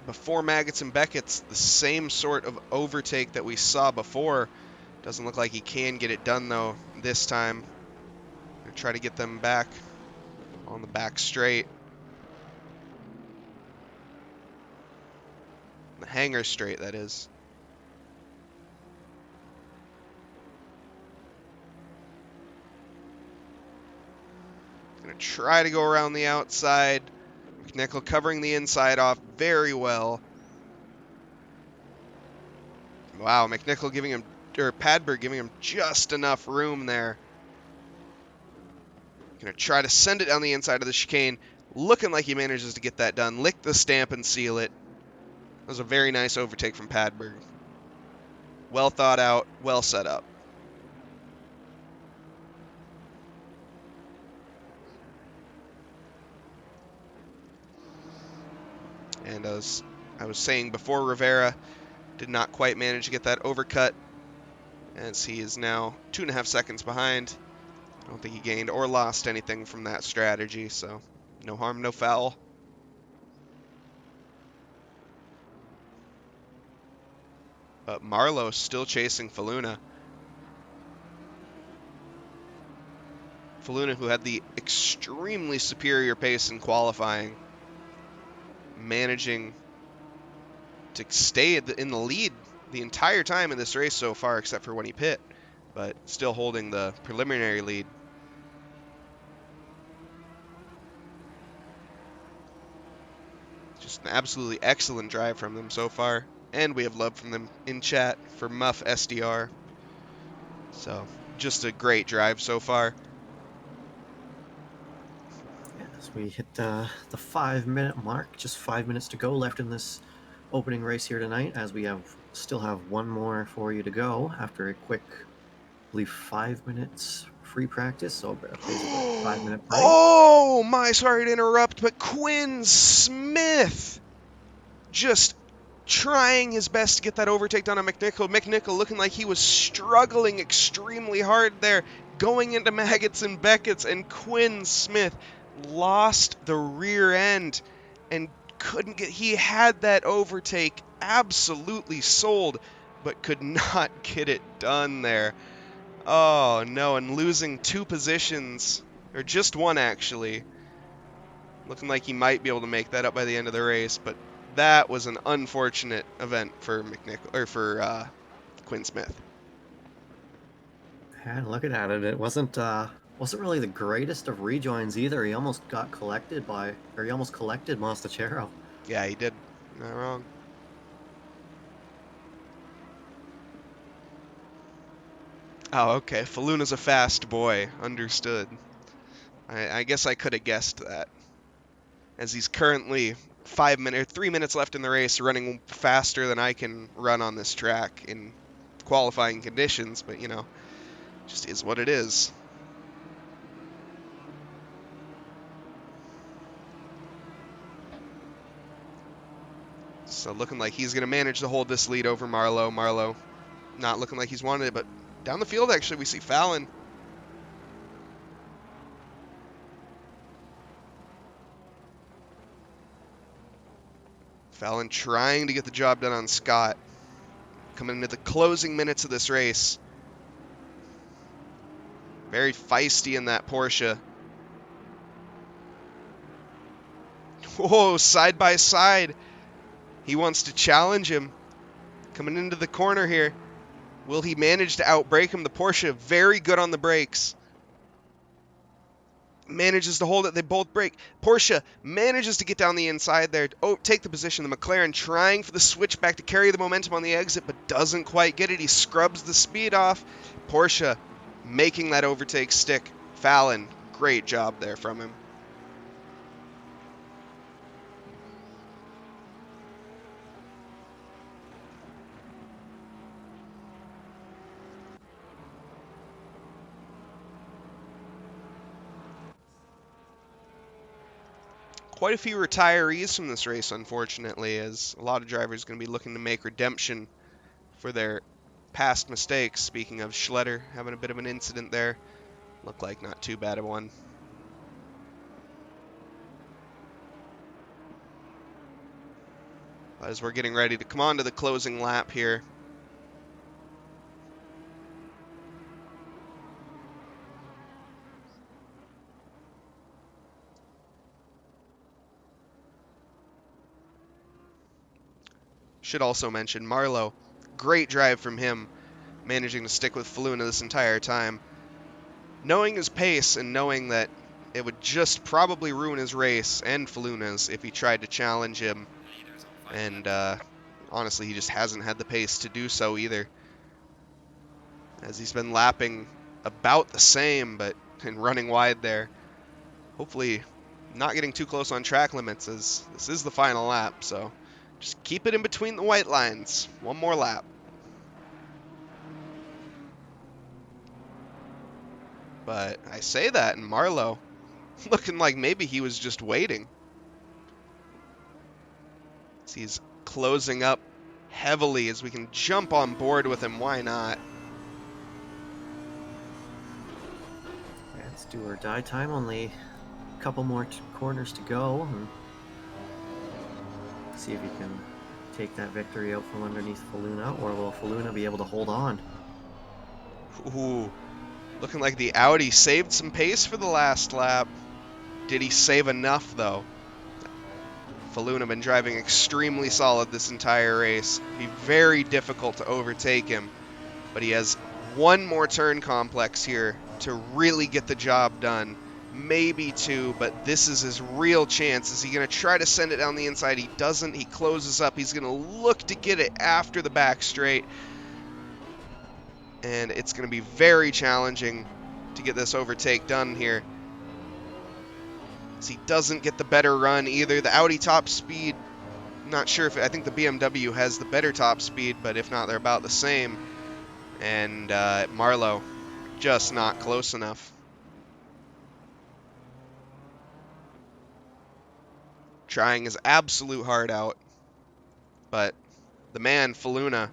before Maggots and Beckett's, the same sort of overtake that we saw before. Doesn't look like he can get it done, though, this time. Gonna try to get them back on the back straight. The hangar straight, that is. Gonna try to go around the outside. McNichol covering the inside off very well. Wow, McNichol giving him, or Padberg giving him just enough room there. Gonna try to send it down the inside of the chicane. Looking like he manages to get that done. Lick the stamp and seal it. That was a very nice overtake from Padberg. Well thought out, well set up. And as I was saying before, Rivera did not quite manage to get that overcut, as he is now 2.5 seconds behind. I don't think he gained or lost anything from that strategy, so no harm, no foul. But Marlowe still chasing Faluna. Faluna, who had the extremely superior pace in qualifying, managing to stay in the lead the entire time in this race so far, except for when he pit, but still holding the preliminary lead. Just an absolutely excellent drive from them so far, and we have love from them in chat for Muff SDR. So, just a great drive so far. As we hit the 5-minute mark, just 5 minutes to go left in this opening race here tonight, as we still have one more for you to go after a quick, I believe, 5 minutes free practice, so basically a 5-minute break. Oh my, sorry to interrupt, but Quinn Smith just trying his best to get that overtake done on McNichol. McNichol looking like he was struggling extremely hard there, going into Maggots and Beckett's, and Quinn Smith lost the rear end and couldn't get, he had that overtake absolutely sold, but could not get it done there. Oh no, and losing 2 positions, or just 1 actually. Looking like he might be able to make that up by the end of the race, but that was an unfortunate event for McNichol, or for Quinn Smith. And looking at it, it wasn't Wasn't really the greatest of rejoins either. He almost got collected he almost collected Monstachero. Yeah, he did. Not wrong. Oh, okay. Faluna's a fast boy. Understood. I guess I could have guessed that. As he's currently 3 minutes left in the race, running faster than I can run on this track in qualifying conditions, but you know, just is what it is. So looking like he's going to manage to hold this lead over Marlowe. Marlowe not looking like he's wanted it, but down the field actually we see Fallon. Fallon trying to get the job done on Scott. Coming into the closing minutes of this race. Very feisty in that Porsche. Whoa, side by side. He wants to challenge him. Coming into the corner here. Will he manage to outbrake him? The Porsche very good on the brakes. Manages to hold it. They both brake. Porsche manages to get down the inside there. Oh, take the position. The McLaren trying for the switchback to carry the momentum on the exit, but doesn't quite get it. He scrubs the speed off. Porsche making that overtake stick. Fallon, great job there from him. Quite a few retirees from this race, unfortunately, as a lot of drivers are going to be looking to make redemption for their past mistakes. Speaking of Schletter having a bit of an incident there, looked like not too bad of one. As we're getting ready to come on to the closing lap here. Should also mention Marlowe, great drive from him, managing to stick with Faluna this entire time. Knowing his pace and knowing that it would just probably ruin his race and Faluna's if he tried to challenge him. And honestly, he just hasn't had the pace to do so either. As he's been lapping about the same, but and running wide there. Hopefully not getting too close on track limits, as this is the final lap, so just keep it in between the white lines. One more lap. But I say that, and Marlowe looking like maybe he was just waiting. As he's closing up heavily, as we can jump on board with him. Why not? Yeah, it's do or die time. Only a couple more corners to go. And see if he can take that victory out from underneath Faluna, or will Faluna be able to hold on? Ooh, looking like the Audi saved some pace for the last lap. Did he save enough, though? Faluna been driving extremely solid this entire race. It'd be very difficult to overtake him, but he has one more turn complex here to really get the job done. Maybe two, but this is his real chance. Is he going to try to send it down the inside? He doesn't. He closes up. He's going to look to get it after the back straight. And it's going to be very challenging to get this overtake done here. As he doesn't get the better run either. The Audi top speed, not sure if, I think the BMW has the better top speed, but if not, they're about the same. And Marlowe just not close enough. Trying his absolute heart out, but the man, Faluna,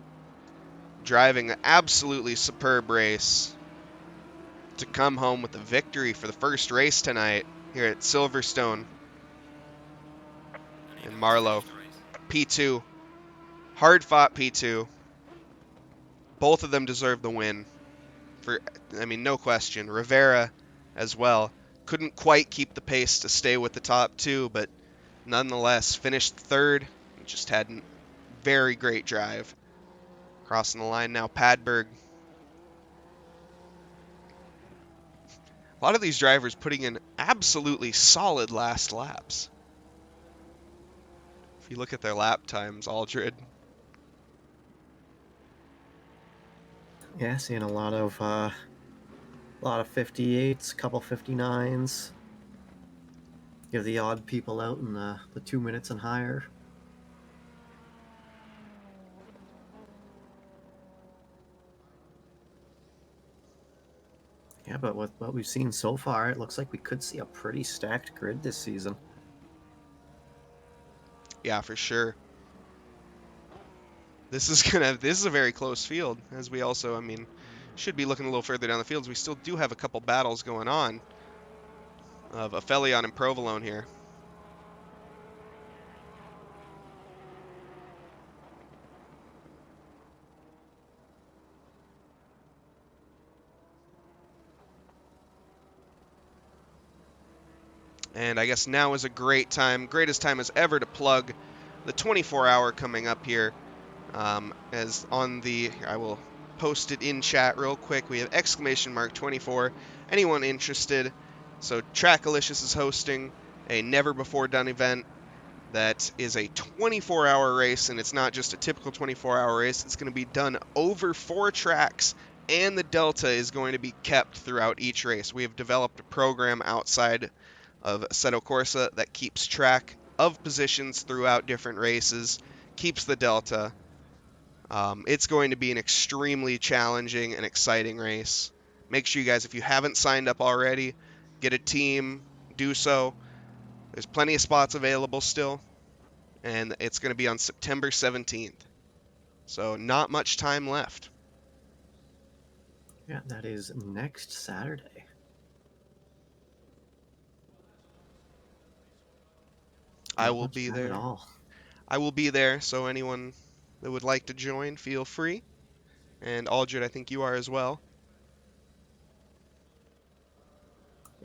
driving an absolutely superb race to come home with the victory for the first race tonight here at Silverstone. And Marlowe, P2, hard-fought P2. Both of them deserve the win. No question. Rivera as well. Couldn't quite keep the pace to stay with the top two, but nonetheless finished third. Just had a very great drive. Crossing the line now, Padberg. A lot of these drivers putting in absolutely solid last laps. If you look at their lap times, Aldred. Yeah, seeing a lot of 58s, couple 59s. You have the odd people out in the 2 minutes and higher. Yeah, but with what we've seen so far, it looks like we could see a pretty stacked grid this season. Yeah, for sure. This is a very close field, as we also, I mean, should be looking a little further down the fields. We still do have a couple battles going on of Aphelion and Provolone here. And I guess now is a greatest time as ever to plug the 24-hour coming up here. As on the, I will post it in chat real quick. We have !24. Anyone interested? So Trackalicious is hosting a never before done event that is a 24-hour race, and it's not just a typical 24-hour race. It's going to be done over 4 tracks, and the delta is going to be kept throughout each race. We have developed a program outside of Assetto Corsa that keeps track of positions throughout different races, keeps the delta. It's going to be an extremely challenging and exciting race. Make sure you guys, if you haven't signed up already, get a team, do so. There's plenty of spots available still, and it's going to be on September 17th. So not much time left. Yeah, that is next Saturday. I Not will much be time at there. all. I will be there, so anyone that would like to join, feel free. And Aldred, I think you are as well.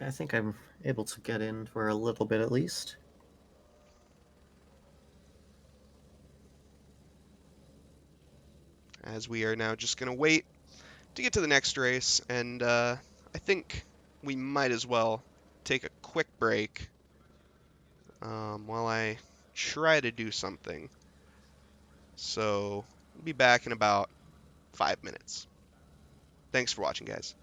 I think I'm able to get in for a little bit at least. As we are now just going to wait to get to the next race, and I think we might as well take a quick break while I try to do something. So, we'll be back in about 5 minutes. Thanks for watching, guys.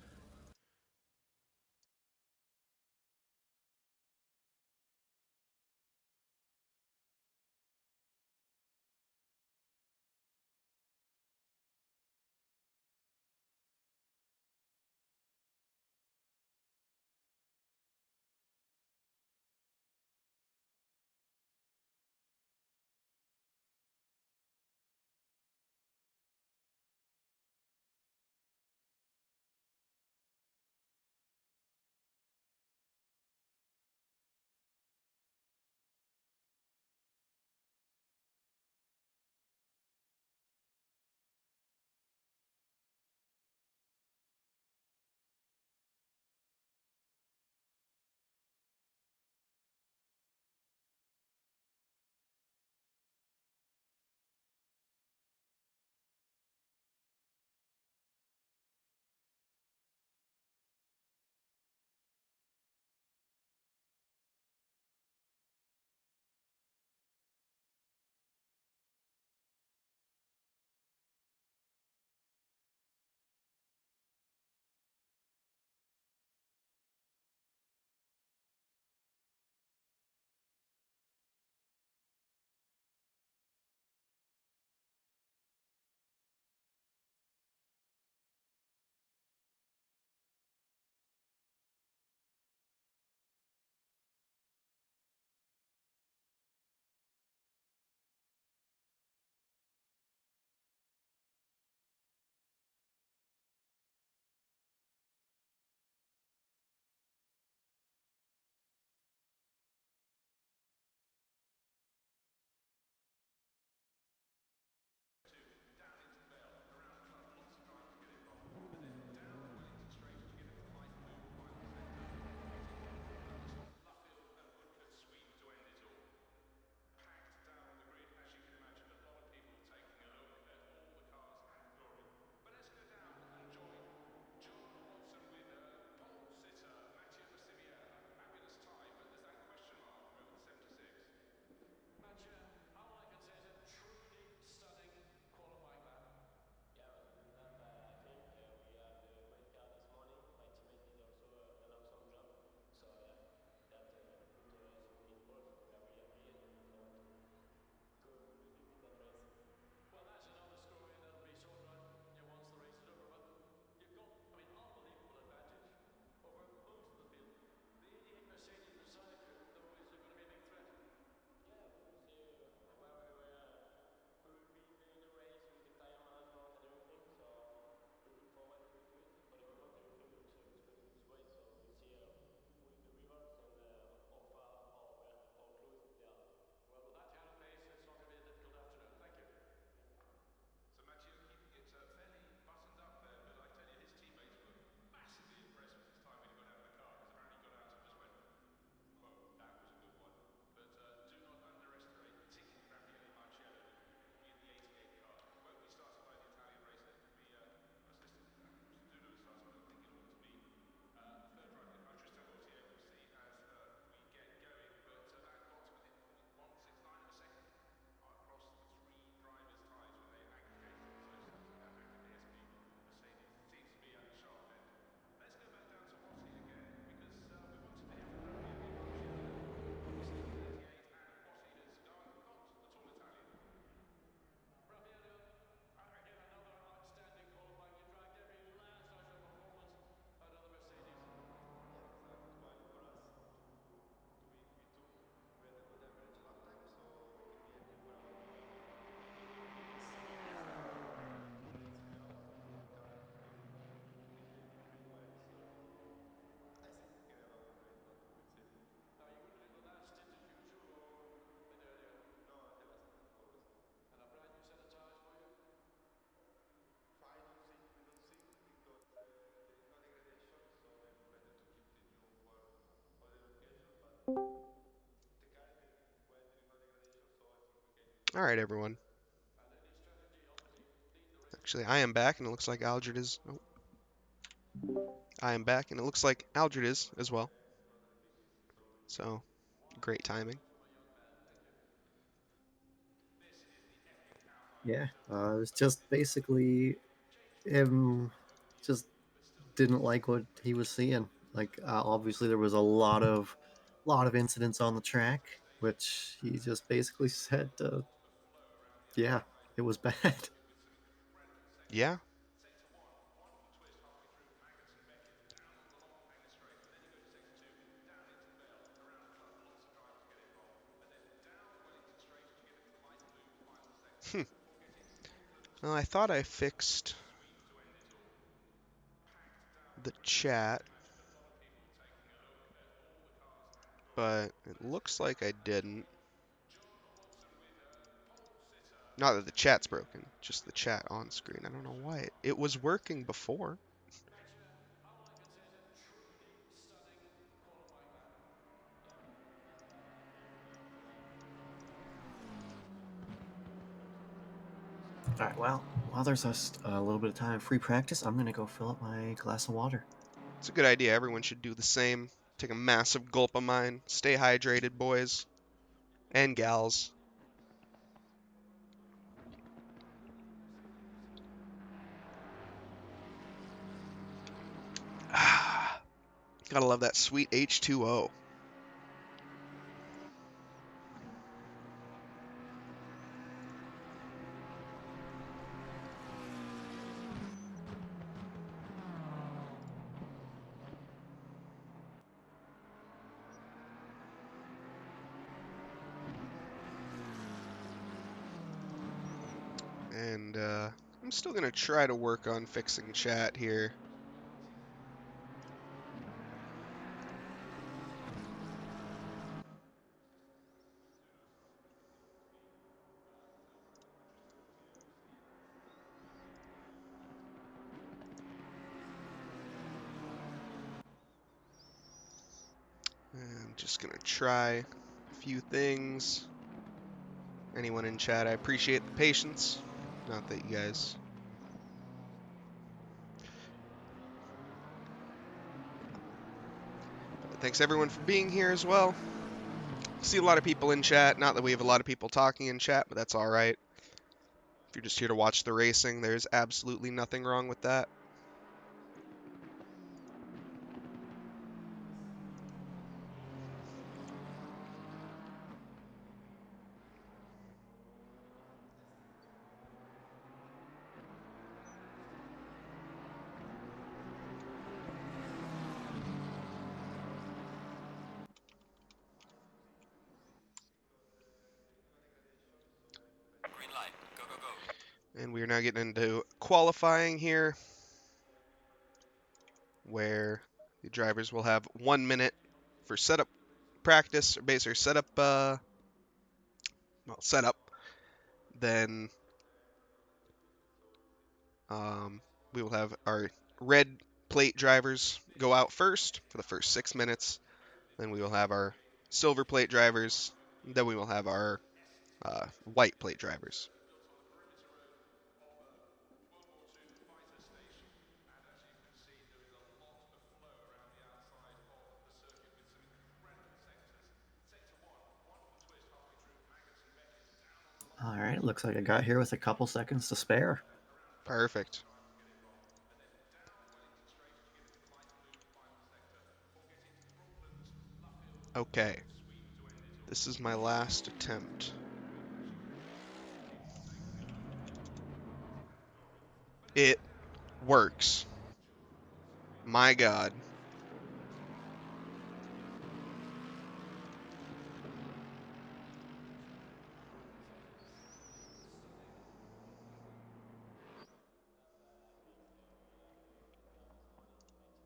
All right, everyone. Actually, I am back, and it looks like Aldred is. Oh, I am back, and it looks like Aldred is as well. So, great timing. Yeah, it was just basically him just didn't like what he was seeing. Like obviously there was a lot of incidents on the track, which he just basically said, yeah, it was bad. Yeah. Well, I thought I fixed the chat, but it looks like I didn't. Not that the chat's broken, just the chat on screen. I don't know why it was working before. All right, well, while there's just a little bit of time free practice, I'm gonna go fill up my glass of water. It's a good idea. Everyone should do the same. Take a massive gulp of mine. Stay hydrated, boys and gals. Ah, gotta love that sweet H2O. And I'm still gonna try to work on fixing chat here. I'm just gonna try a few things. Anyone in chat, I appreciate the patience. Not that you guys. But thanks everyone for being here as well. See a lot of people in chat. Not that we have a lot of people talking in chat, but that's alright. If you're just here to watch the racing, there's absolutely nothing wrong with that. Green light. Go, go, go. And we are now getting into qualifying here, where the drivers will have 1 minute for setup practice, or base or setup, setup. Then we will have our red plate drivers go out first for the first 6 minutes. Then we will have our silver plate drivers. Then we will have our white plate drivers. All right, looks like I got here with a couple seconds to spare. Perfect. Okay. This is my last attempt. It works. My God.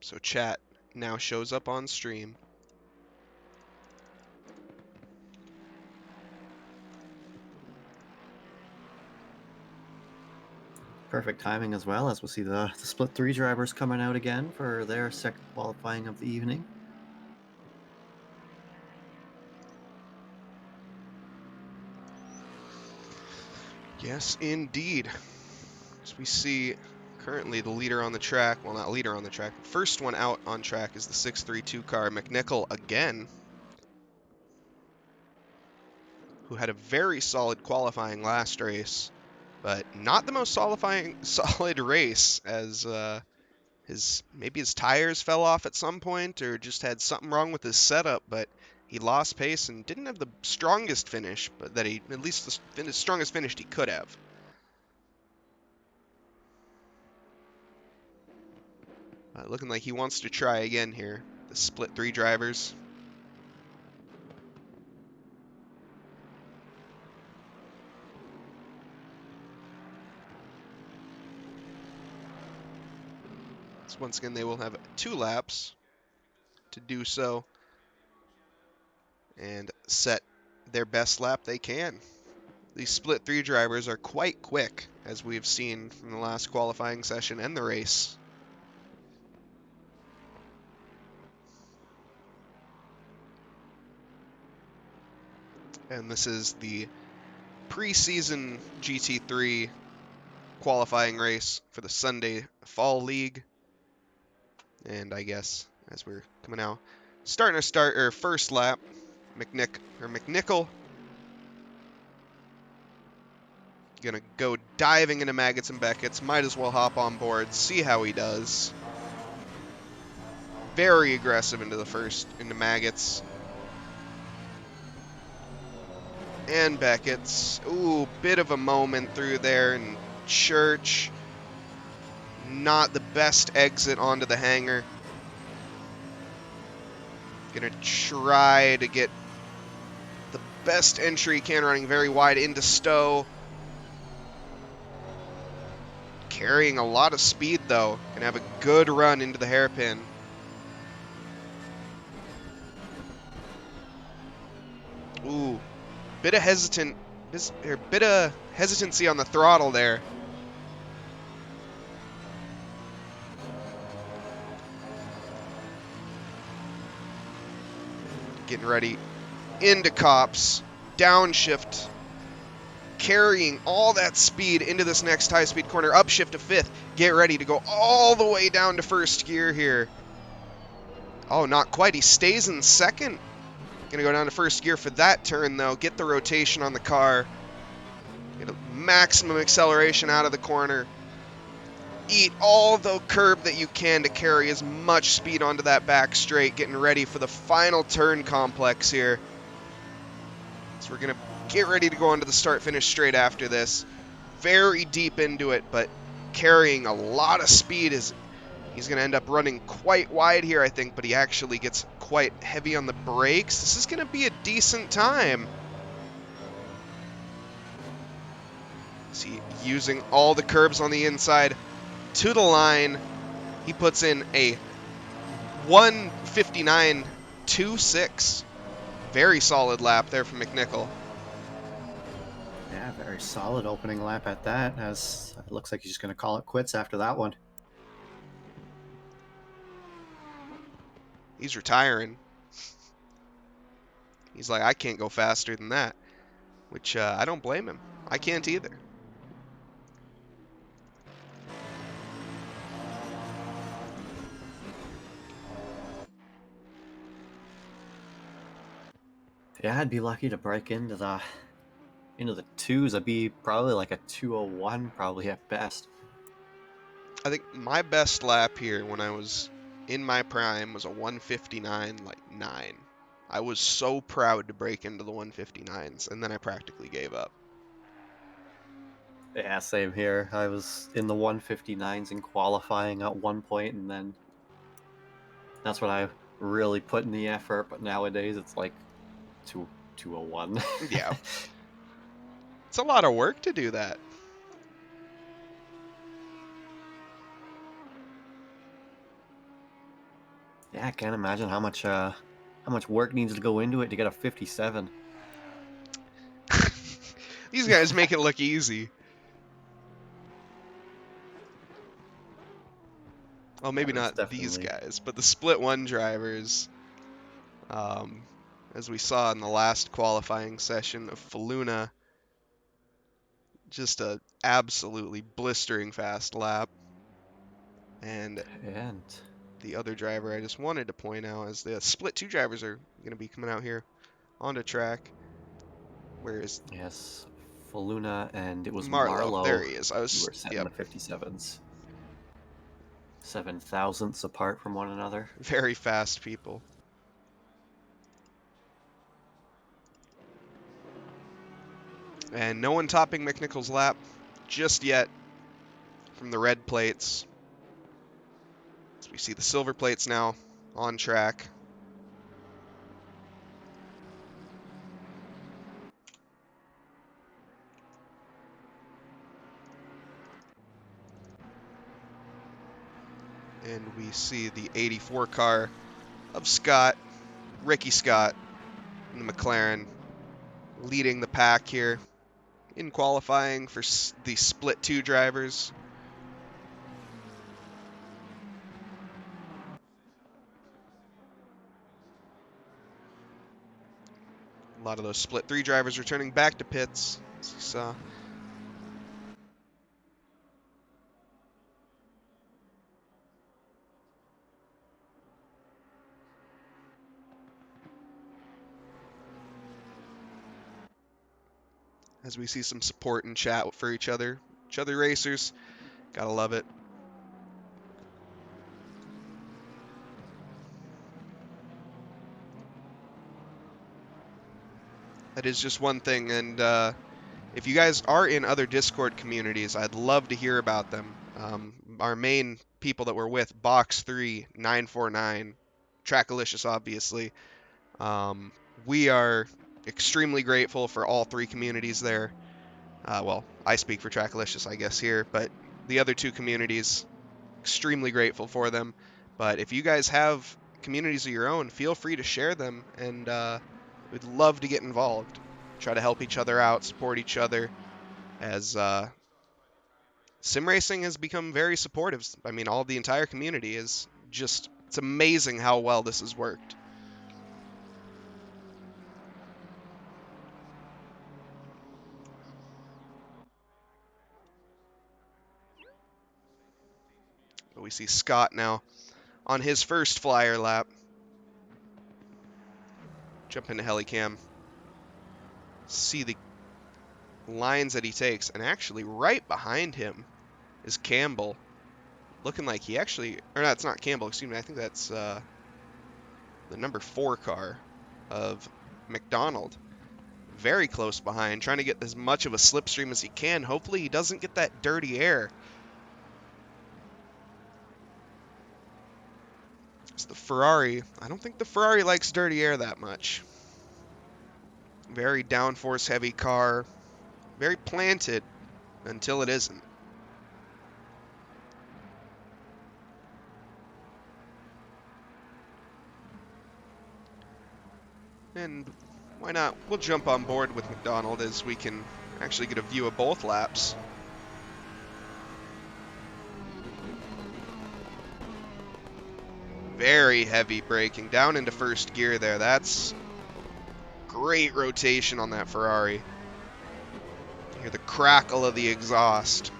So chat now shows up on stream. Perfect timing as well, as we'll see the split three drivers coming out again for their second qualifying of the evening. Yes, indeed. As we see currently the leader on the track, well, not leader on the track, first one out on track is the 632 car, McNichol again, who had a very solid qualifying last race, but not the most solid race, as maybe his tires fell off at some point or just had something wrong with his setup, but he lost pace and didn't have the strongest finish, but that he, at least the strongest finish he could have. Looking like he wants to try again here. The split 3 drivers. So once again, they will have 2 laps to do so and set their best lap they can. These split 3 drivers are quite quick, as we've seen from the last qualifying session and the race. And this is the preseason GT3 qualifying race for the Sunday Fall League. And I guess as we're coming out, starting our first lap, McNichol gonna go diving into Maggots and Beckett's. Might as well hop on board, see how he does. Very aggressive into Maggots. And Beckett's. Ooh, bit of a moment through there, and Church. Not the best exit onto the hangar. Gonna try to get the best entry he can, running very wide into Stowe. Carrying a lot of speed, though. Gonna have a good run into the hairpin. Ooh, bit of hesitancy on the throttle there. Getting ready into Cops, downshift, carrying all that speed into this next high-speed corner, upshift to 5th, get ready to go all the way down to 1st gear here. Oh, not quite, he stays in 2nd. Gonna go down to 1st gear for that turn, though, get the rotation on the car, get a maximum acceleration out of the corner, eat all the curb that you can to carry as much speed onto that back straight, getting ready for the final turn complex here. So we're going to get ready to go onto the start-finish straight after this. Very deep into it, but carrying a lot of speed. He's going to end up running quite wide here, I think, but he actually gets quite heavy on the brakes. This is going to be a decent time. See, using all the curbs on the inside to the line. He puts in a 1:59.26. Very solid lap there from McNichol. Yeah, very solid opening lap at that, as it looks like he's just going to call it quits after that one. He's retiring. He's like, I can't go faster than that, which I don't blame him. I can't either. Yeah, I'd be lucky to break into the twos. I'd be probably like a 2:01, probably at best. I think my best lap here when I was in my prime was a 1:59.9. I was so proud to break into the 1:59s, and then I practically gave up. Yeah, same here. I was in the 1:59s in qualifying at one point, and then that's when I really put in the effort. But nowadays, it's like 2:01. Yeah. It's a lot of work to do that. Yeah, I can't imagine how much work needs to go into it to get a 57. These guys make it look easy. Well, maybe Yeah, not these guys, but the split 1 drivers, as we saw in the last qualifying session of Faluna, Just a absolutely blistering fast lap. And And the other driver I just wanted to point out is the split 2 drivers are going to be coming out here onto track. Whereas yes, Faluna and it was Marlowe, there Marlowe he is. who were set in Yep, the 57s. 7 thousandths apart from one another. very fast people. And no one topping McNichol's lap just yet from the red plates. So we see the silver plates now on track. And we see the 84 car of Scott, Ricky Scott, in the McLaren, leading the pack here in qualifying for the split 2 drivers. A lot of those split 3 drivers returning back to pits, as you saw. As we see some support and chat for each other racers. Gotta love it. That is just one thing, and if you guys are in other Discord communities, I'd love to hear about them. Our main people that we're with, Box3, 949, Trackalicious, obviously. We are extremely grateful for all 3 communities there. Well, I speak for Trackalicious, I guess, here, but the other 2 communities, extremely grateful for them. But if you guys have communities of your own, feel free to share them, and we'd love to get involved. Try to help each other out, support each other, as sim racing has become very supportive. I mean, the entire community is just, it's amazing how well this has worked. But we see Scott now on his first flyer lap. Jump into Helicam. See the lines that he takes, and actually right behind him is Campbell. Looking like he actually, or no, it's not Campbell, excuse me, I think that's the number 4 car of McDonald. Very close behind, trying to get as much of a slipstream as he can. Hopefully he doesn't get that dirty air. It's the Ferrari. I don't think the Ferrari likes dirty air that much. Very downforce heavy car. Very planted until it isn't. And why not? We'll jump on board with McDonald as we can actually get a view of both laps. Very heavy braking down into first gear there. That's great rotation on that Ferrari. You hear the crackle of the exhaust.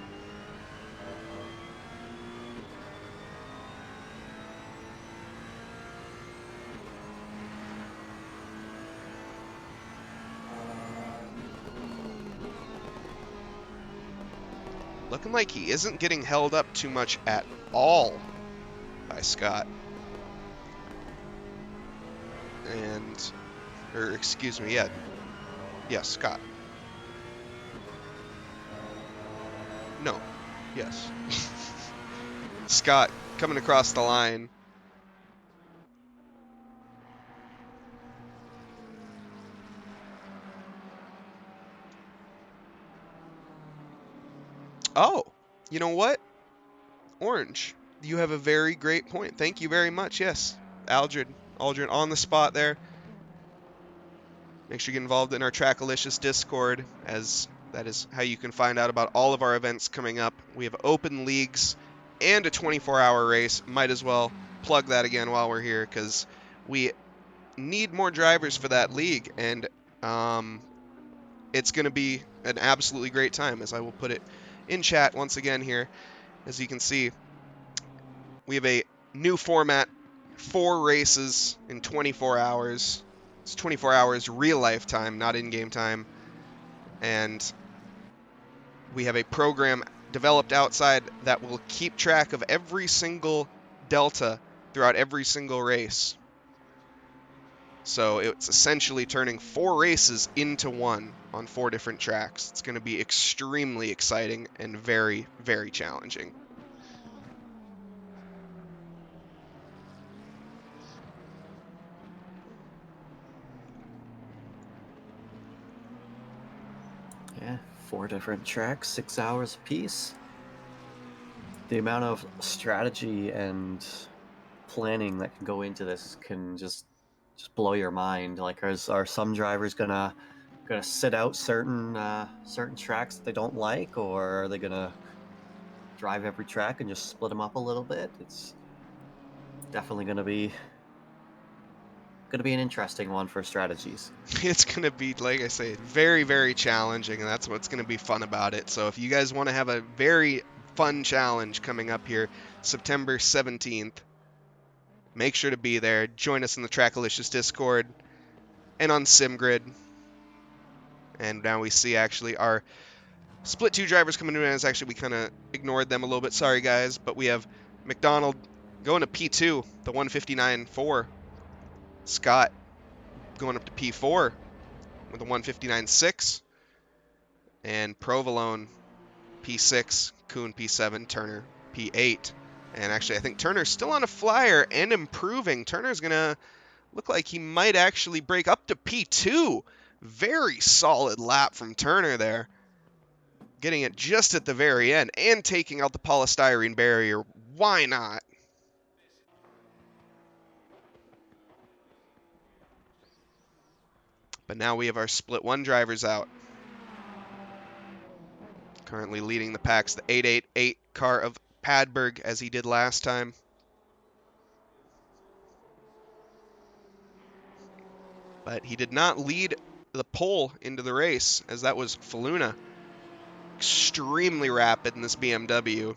Looking like he isn't getting held up too much at all by Scott. Or excuse me, yeah, Scott. No, yes. Scott coming across the line. Oh, you know what? Orange, you have a very great point. Thank you very much. Yes, Aldrin on the spot there. Make sure you get involved in our Trackalicious Discord, as that is how you can find out about all of our events coming up. We have open leagues and a 24-hour race. Might as well plug that again while we're here, because we need more drivers for that league, and it's going to be an absolutely great time, as I will put it in chat once again here. As you can see, we have a new format, 4 races in 24 hours. It's 24 hours real life time, not in-game time. And we have a program developed outside that will keep track of every single delta throughout every single race. So it's essentially turning 4 races into 1 on 4 different tracks. It's going to be extremely exciting and very, very challenging. Yeah, 4 different tracks, 6 hours apiece. The amount of strategy and planning that can go into this can just blow your mind. Like, are some drivers gonna sit out certain tracks that they don't like, or are they gonna drive every track and just split them up a little bit? It's definitely gonna be an interesting one for strategies. It's going to be, like I say, very, very challenging, and that's what's going to be fun about it. So if you guys want to have a very fun challenge coming up here, September 17th, make sure to be there. Join us in the Trackalicious Discord and on SimGrid. And now we see actually our Split 2 drivers coming in, as actually we kind of ignored them a little bit. Sorry, guys. But we have McDonald going to P2, the 159.4. Scott going up to P4 with a 159.6. And Provolone P6, Kuhn P7, Turner P8. And actually, I think Turner's still on a flyer and improving. Turner's going to look like he might actually break up to P2. Very solid lap from Turner there. Getting it just at the very end and taking out the polystyrene barrier. Why not? But now we have our split 1 drivers out. Currently leading the packs, the 888 car of Padberg, as he did last time. But he did not lead the pole into the race, as that was Faluna. Extremely rapid in this BMW,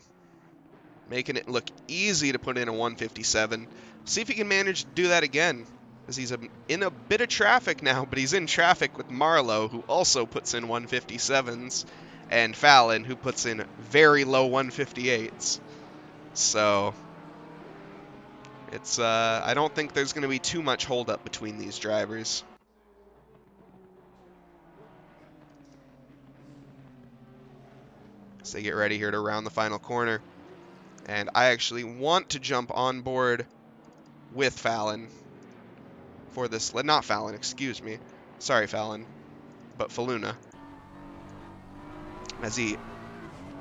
making it look easy to put in a 157. See if he can manage to do that again, as he's in a bit of traffic now, but he's in traffic with Marlowe, who also puts in 157s, and Fallon, who puts in very low 158s. So it's I don't think there's going to be too much holdup between these drivers. So they get ready here to round the final corner. And I actually want to jump on board with Fallon for this. Not Fallon, excuse me. Sorry, Fallon. But Faluna. As he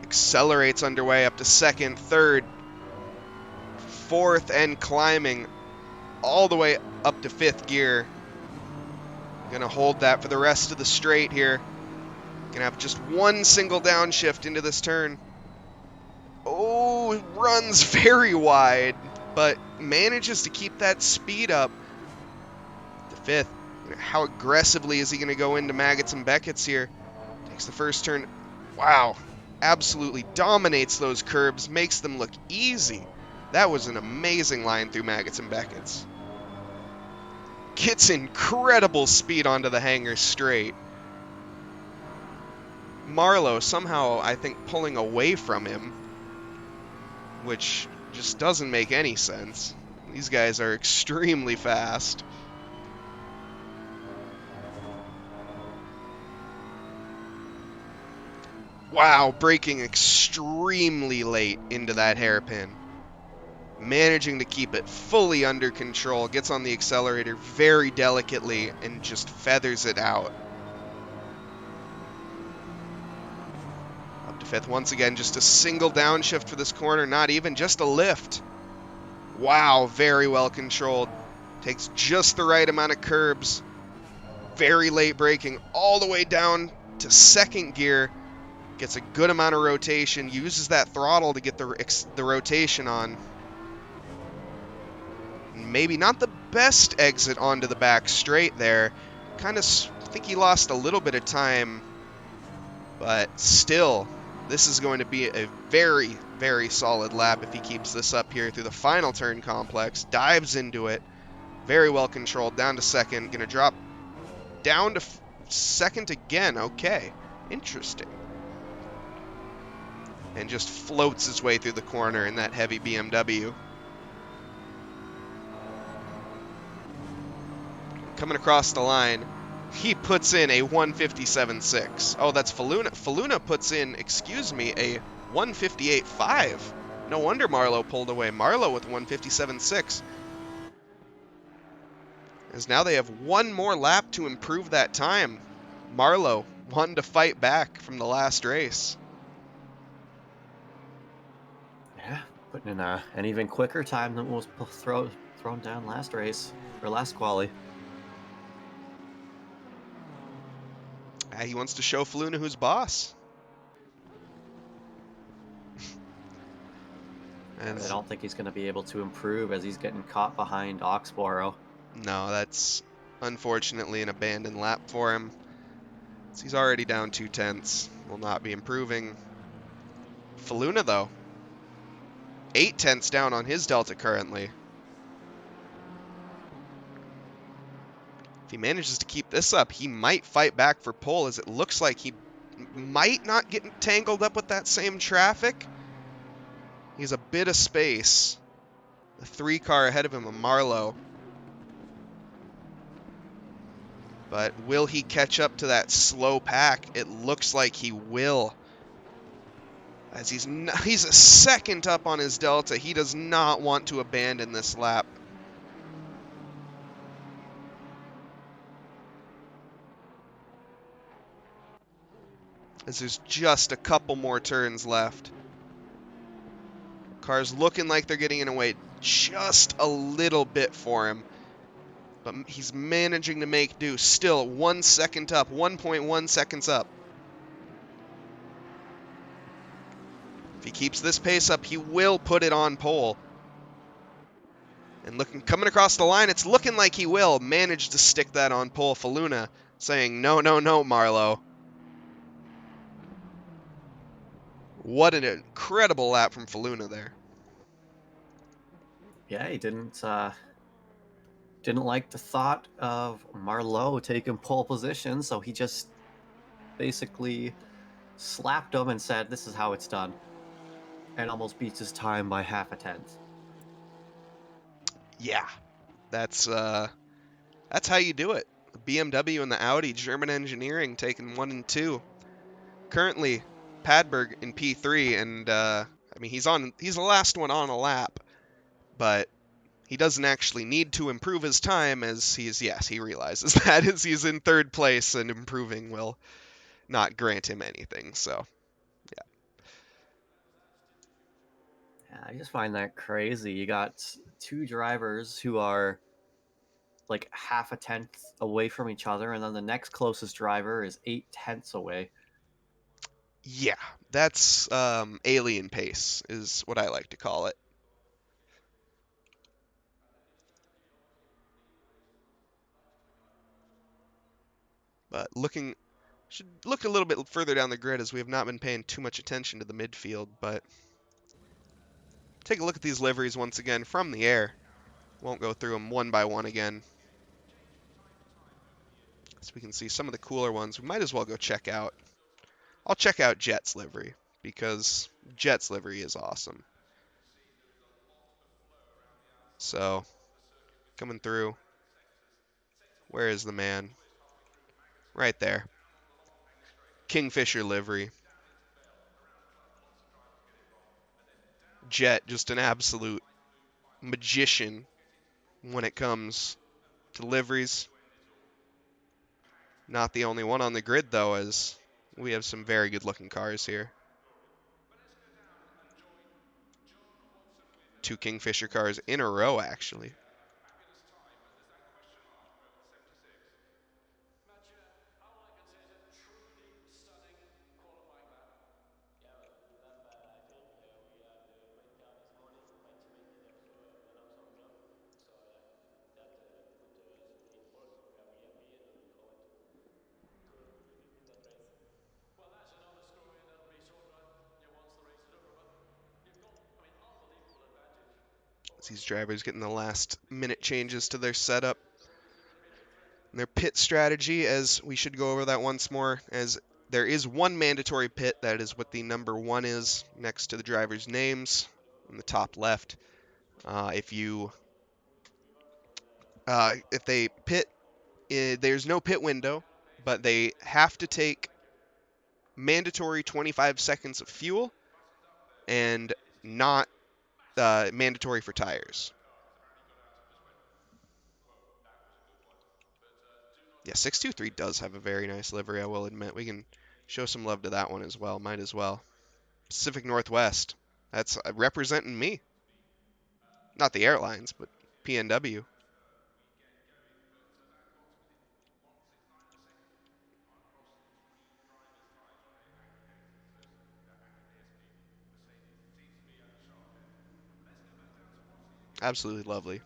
accelerates underway up to 2nd, 3rd, 4th, and climbing all the way up to 5th gear. Gonna hold that for the rest of the straight here. Gonna have just 1 single downshift into this turn. Oh, runs very wide, but manages to keep that speed up. The 5th. How aggressively is he going to go into Maggots and Beckett's here? Takes the first turn. Wow. Absolutely dominates those curbs. Makes them look easy. That was an amazing line through Maggots and Beckett's. Gets incredible speed onto the hanger straight. Marlowe somehow, I think, pulling away from him, which just doesn't make any sense. These guys are extremely fast. Wow, braking extremely late into that hairpin. Managing to keep it fully under control. Gets on the accelerator very delicately and just feathers it out. Up to 5th once again, just a single downshift for this corner, not even, just a lift. Wow, very well controlled. Takes just the right amount of curbs. Very late braking all the way down to 2nd gear. Gets a good amount of rotation, uses that throttle to get the rotation on. Maybe not the best exit onto the back straight there. Kind of think he lost a little bit of time But still, this is going to be a very, very solid lap if he keeps this up here through the final turn complex. Dives into it. Very well controlled. Down to second. Going to drop down to second again. Okay. Interesting. And just floats his way through the corner in that heavy BMW. Coming across the line, he puts in a 157.6. Oh, that's Faluna. Faluna puts in, excuse me, a 158.5. No wonder Marlowe pulled away. Marlowe with 157.6. As now they have one more lap to improve that time. Marlowe wanting to fight back from the last race. Yeah, putting in an even quicker time than was thrown down last race, or last quali. He wants to show Faluna who's boss. I don't think he's going to be able to improve as he's getting caught behind Oxborough. No, that's unfortunately an abandoned lap for him. So he's already down 2/10. Will not be improving. Faluna, though, 8/10 down on his delta currently. If he manages to keep this up, he might fight back for pole, as it looks like he might not get tangled up with that same traffic. He's a bit of space. The 3 car ahead of him, a Marlowe. But will he catch up to that slow pack? It looks like he will. As he's a second up on his delta. He does not want to abandon this lap. As there's just a couple more turns left. Car's looking like they're getting in away just a little bit for him. But he's managing to make do. Still 1 second up, 1.1 seconds up. If he keeps this pace up, he will put it on pole. And coming across the line, it's looking like he will manage to stick that on pole. Faluna saying, no, no, no, Marlowe. What an incredible lap from Faluna there. Yeah, he didn't like the thought of Marlowe taking pole position, so he just basically slapped him and said, "This is how it's done," and almost beats his time by half a tenth. Yeah, that's how you do it. The BMW and the Audi, German engineering, taking 1 and 2. Currently, Padberg in P3, and I mean he's the last one on a lap, but he doesn't actually need to improve his time, as he realizes that as he's in 3rd place, and improving will not grant him anything. So Yeah, I just find that crazy. You got 2 drivers who are like half a tenth away from each other, and then the next closest driver is 8/10 away. yeah, that's alien pace is what I like to call it. But should look a little bit further down the grid, as we have not been paying too much attention to the midfield. But take a look at these liveries once again from the air. Won't go through them one by one again. So we can see some of the cooler ones. We might as well go check out. I'll check out Jet's livery, because Jet's livery is awesome. So, coming through. Where is the man? Right there. Kingfisher livery. Jet, just an absolute magician when it comes to liveries. Not the only one on the grid, though, as we have some very good-looking cars here. 2 Kingfisher cars in a row, actually. These drivers getting the last minute changes to their setup. And their pit strategy, as we should go over that once more, as there is one mandatory pit. That is what the number 1 is next to the drivers' names in the top left. If they pit, there's no pit window, but they have to take mandatory 25 seconds of fuel and not mandatory for tires. Yeah, 623 does have a very nice livery, I will admit. We can show some love to that one as well. Might as well. Pacific Northwest. That's representing me. Not the airlines, but PNW. Absolutely lovely.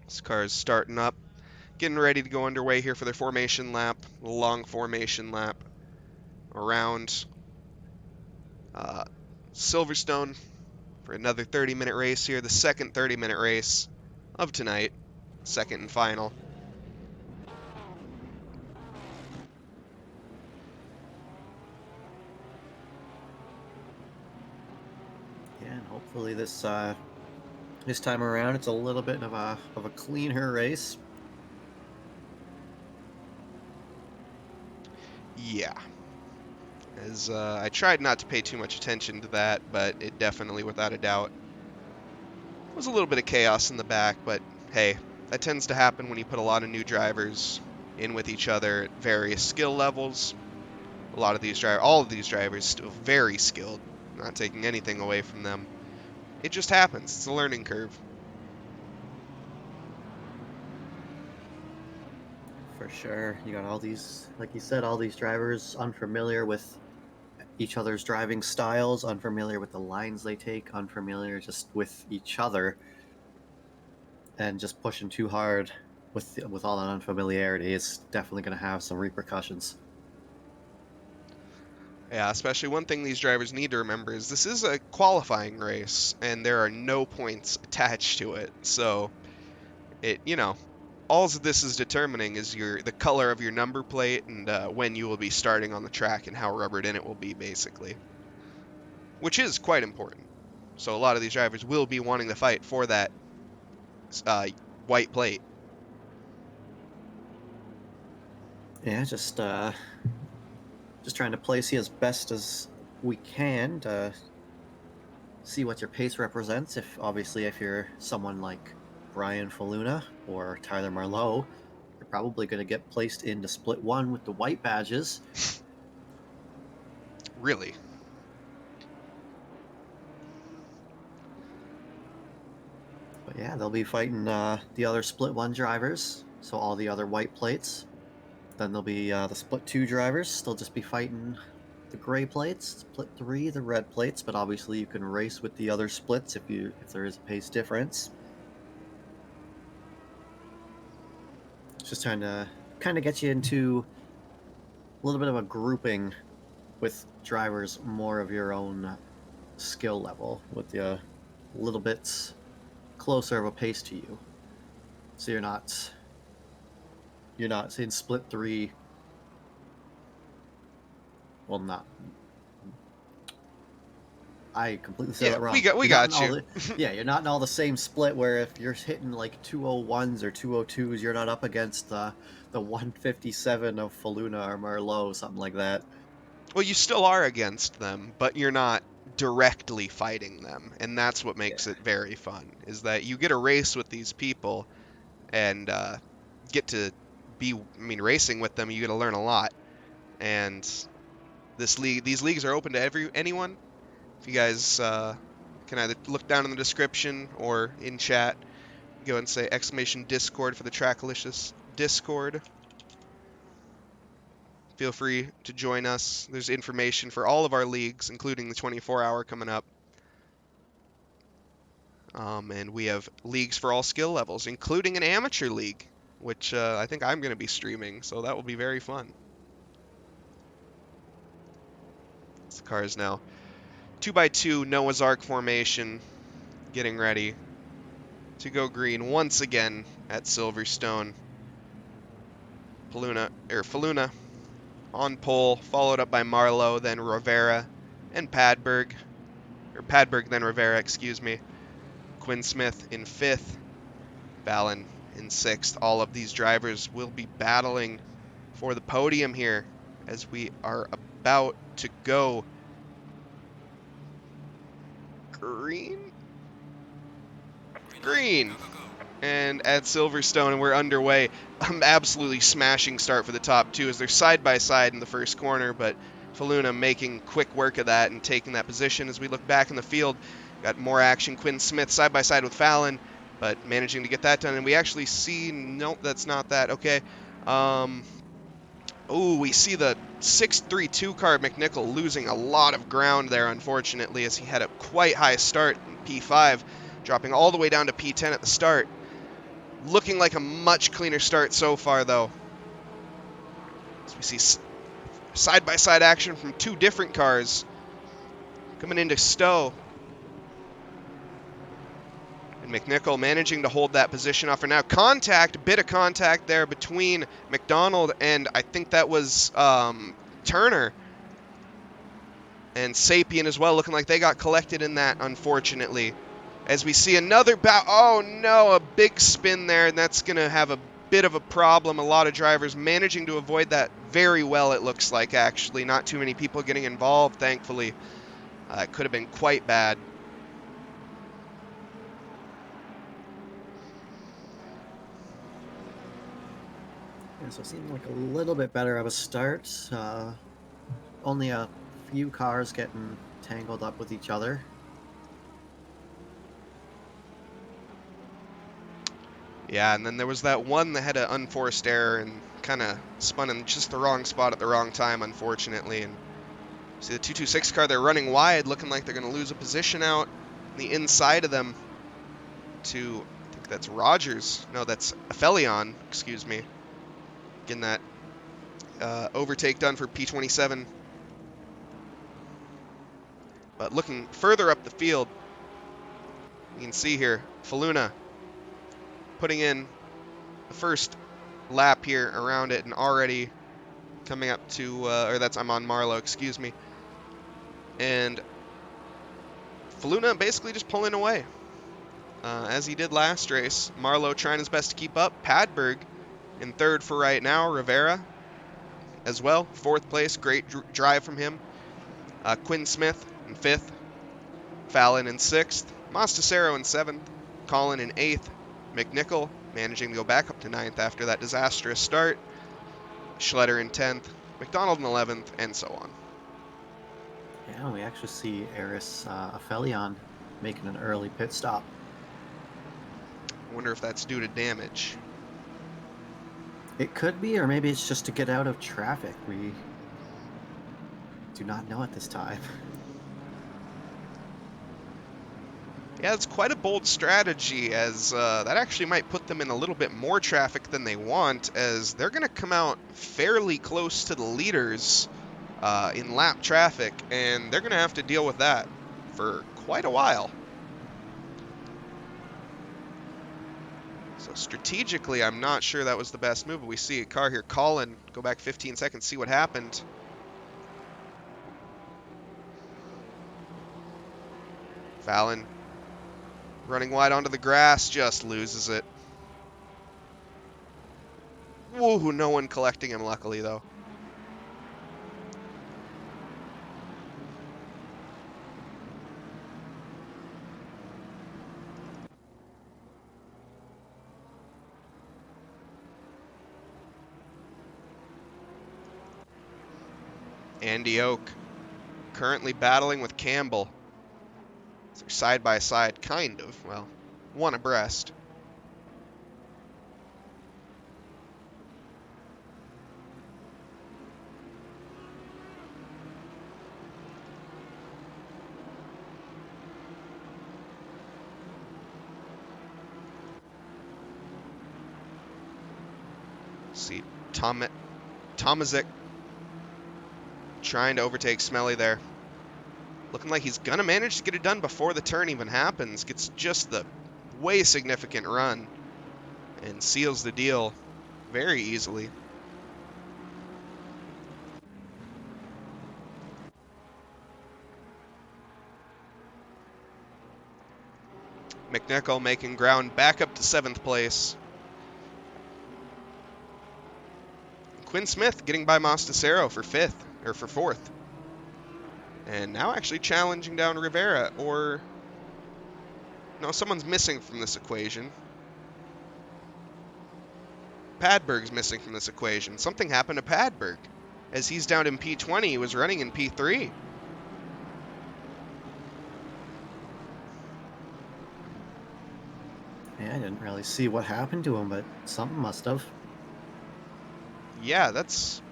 This car is starting up. Getting ready to go underway here for their formation lap. A long formation lap around Silverstone for another 30-minute race here. The second 30-minute race of tonight. Second and final. Yeah, and hopefully this time around it's a little bit of a cleaner race. Yeah. As I tried not to pay too much attention to that, but it definitely, without a doubt, was a little bit of chaos in the back. But hey, that tends to happen when you put a lot of new drivers in with each other at various skill levels. A lot of these drivers, all of these drivers, still very skilled. Not taking anything away from them. It just happens. It's a learning curve. For sure. You got all these, like you said, all these drivers unfamiliar with each other's driving styles, unfamiliar with the lines they take, unfamiliar just with each other, and just pushing too hard with all that unfamiliarity is definitely going to have some repercussions. Yeah, especially one thing these drivers need to remember is this is a qualifying race, and there are no points attached to it. So, all this is determining is the color of your number plate and when you will be starting on the track and how rubbered in it will be, basically. Which is quite important. So a lot of these drivers will be wanting to fight for that white plate. Yeah, just trying to place you as best as we can to see what your pace represents. If you're someone like Brian Faluna or Tyler Marlowe, you're probably going to get placed into split 1 with the white badges. Really? But yeah, they'll be fighting the other split 1 drivers, so all the other white plates. Then there'll be the split 2 drivers. They'll just be fighting the gray plates. Split 3, the red plates. But obviously, you can race with the other splits if there is a pace difference. Just trying to kind of get you into a little bit of a grouping with drivers more of your own skill level, with a little bit closer of a pace to you. So you're not saying split 3. Well, not. I completely said that wrong. We got you. You're not in all the same split where if you're hitting like 201s or 202s, you're not up against the 157 of Faluna or Merlot, something like that. Well, you still are against them, but you're not directly fighting them, and that's what makes it very fun, is that you get a race with these people and get to racing with them. You get to learn a lot, and these leagues are open to anyone. If you guys can either look down in the description or in chat, go and say !Discord for the Trackalicious Discord. Feel free to join us. There's information for all of our leagues, including the 24-hour coming up. And we have leagues for all skill levels, including an amateur league. which I think I'm going to be streaming, so that will be very fun. This car is now 2x2 Noah's Ark formation, getting ready to go green once again at Silverstone. Faluna on pole, followed up by Marlowe, then Rivera, and Padberg. Or Padberg, then Rivera, excuse me. Quinn Smith in 5th, Fallon in 6th. All of these drivers will be battling for the podium here as we are about to go green? Green! And at Silverstone, and we're underway. Absolutely smashing start for the top two as they're side by side in the first corner, but Faluna making quick work of that and taking that position. As we look back in the field, got more action. Quinn Smith side by side with Fallon, but managing to get that done. And we actually see, nope, that's not that. Okay. We see the 632 car McNichol losing a lot of ground there, unfortunately, as he had a quite high start in P5, dropping all the way down to P10 at the start. Looking like a much cleaner start so far, though. As we see side-by-side action from two different cars coming into Stowe. And McNichol managing to hold that position off for now. Bit of contact there between McDonald and I think that was Turner. And Sapien as well, looking like they got collected in that, unfortunately. As we see another oh no, a big spin there, and that's going to have a bit of a problem. A lot of drivers managing to avoid that very well, it looks like, actually. Not too many people getting involved, thankfully. It could have been quite bad. Yeah, so it seemed like a little bit better of a start. Only a few cars getting tangled up with each other. Yeah, and then there was that one that had an unforced error and kind of spun in just the wrong spot at the wrong time, unfortunately. And see the 226 car, they're running wide, looking like they're going to lose a position out the inside of them to, I think that's Rogers. No, that's Aphelion, excuse me. Getting that overtake done for P27. But looking further up the field, you can see here, Faluna putting in the first lap here around it and already coming up to, I'm on Marlowe, excuse me. And Faluna basically just pulling away, as he did last race. Marlowe trying his best to keep up. Padberg in 3rd for right now. Rivera as well, 4th place. Great drive from him. Quinn Smith in 5th. Fallon in 6th. Mostasero in 7th. Collin in 8th. McNichol managing to go back up to 9th after that disastrous start. Schletter in 10th. McDonald in 11th, and so on. Yeah, we actually see Eris Aphelion making an early pit stop. I wonder if that's due to damage. It could be, or maybe it's just to get out of traffic. We do not know at this time. Yeah, it's quite a bold strategy, as that actually might put them in a little bit more traffic than they want, as they're going to come out fairly close to the leaders in lap traffic, and they're going to have to deal with that for quite a while. So strategically, I'm not sure that was the best move, but we see a car here. Collin, go back 15 seconds, see what happened. Fallon running wide onto the grass, just loses it. Woohoo, no one collecting him, luckily, though. Andy Oak currently battling with Campbell. They're side by side, kind of. Well, one abreast. see, Tomazic trying to overtake Smelly there. Looking like he's going to manage to get it done before the turn even happens. Gets just the way significant run and seals the deal very easily. McNichol making ground back up to 7th place. Quinn Smith getting by Mostasero for 5th, or for 4th. And now actually challenging down Rivera, or... No, someone's missing from this equation. Padberg's missing from this equation. Something happened to Padberg. As he's down in P20, he was running in P3. Yeah, I didn't really see what happened to him, but something must have. Yeah, that's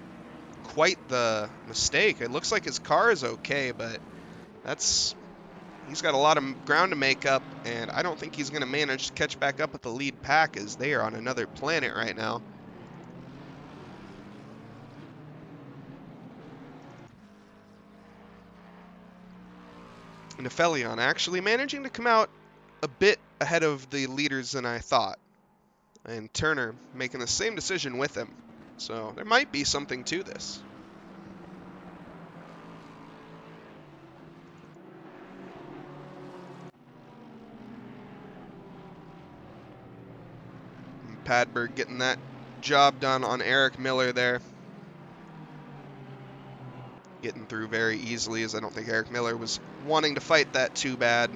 quite the mistake. It looks like his car is okay, but that's... He's got a lot of ground to make up, and I don't think he's going to manage to catch back up with the lead pack, as they are on another planet right now. Nefelion actually managing to come out a bit ahead of the leaders than I thought. And Turner making the same decision with him. So there might be something to this. And Padberg getting that job done on Eric Miller there. Getting through very easily, as I don't think Eric Miller was wanting to fight that too bad.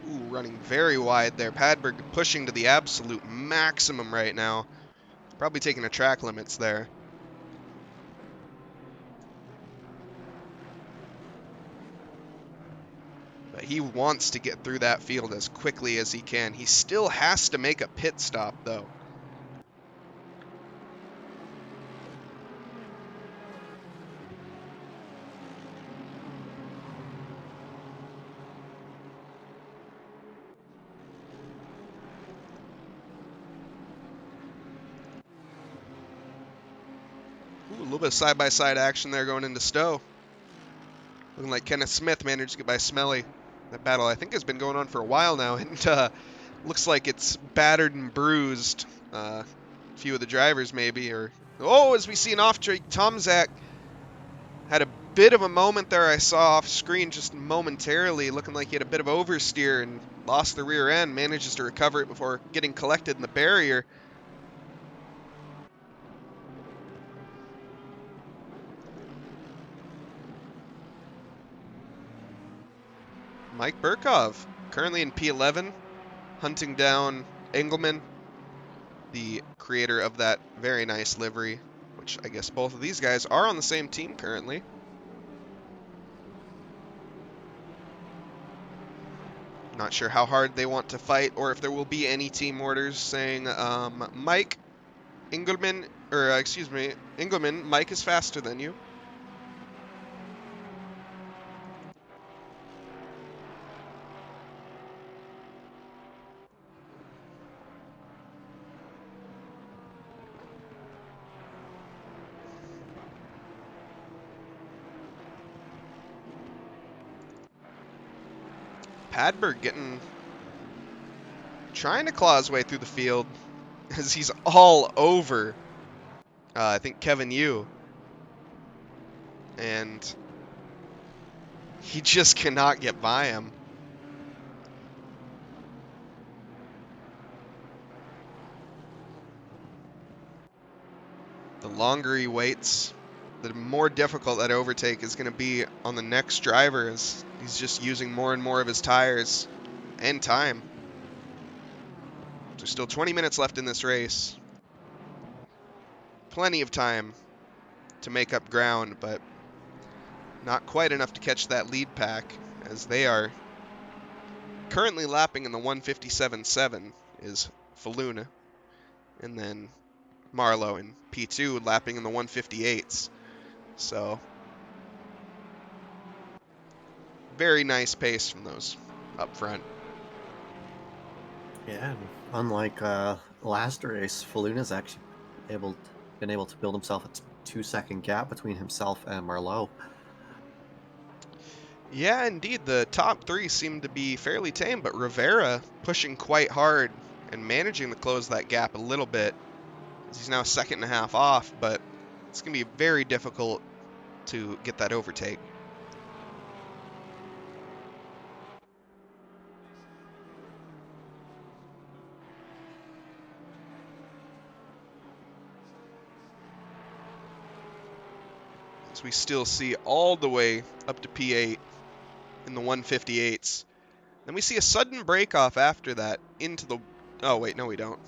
Ooh, running very wide there. Padberg pushing to the absolute maximum right now. Probably taking the track limits there. But he wants to get through that field as quickly as he can. He still has to make a pit stop, though. Ooh, a little bit of side-by-side action there going into Stowe. Looking like Kenneth Smith managed to get by Smelly. That battle, I think, has been going on for a while now, and looks like it's battered and bruised. A few of the drivers, maybe, or... Oh, as we see an off-track, Tomzak had a bit of a moment there I saw off screen just momentarily, looking like he had a bit of oversteer and lost the rear end, manages to recover it before getting collected in the barrier. Mike Burkov, currently in P11, hunting down Engelman, the creator of that very nice livery, which I guess both of these guys are on the same team currently. Not sure how hard they want to fight, or if there will be any team orders saying, Mike, Engelman, or excuse me, Engelman, Mike is faster than you. Padberg trying to claw his way through the field as he's all over, I think, Kevin Yu. And he just cannot get by him. The longer he waits, the more difficult that overtake is going to be on the next driver, as he's just using more and more of his tires and time. There's still 20 minutes left in this race. Plenty of time to make up ground, but not quite enough to catch that lead pack, as they are currently lapping in the 157.7 is Faluna. And then Marlowe in P2 lapping in the 158s. So very nice pace from those up front. Yeah, and unlike last race, Faluna's actually been able to build himself a 2-second gap between himself and Marlowe. Yeah, indeed, the top three seem to be fairly tame, but Rivera pushing quite hard and managing to close that gap a little bit. He's now a second and a half off, but it's going to be very difficult to get that overtake. As we still see all the way up to P8 in the 158s. Then we see a sudden break off after that into the... Oh, wait, no we don't.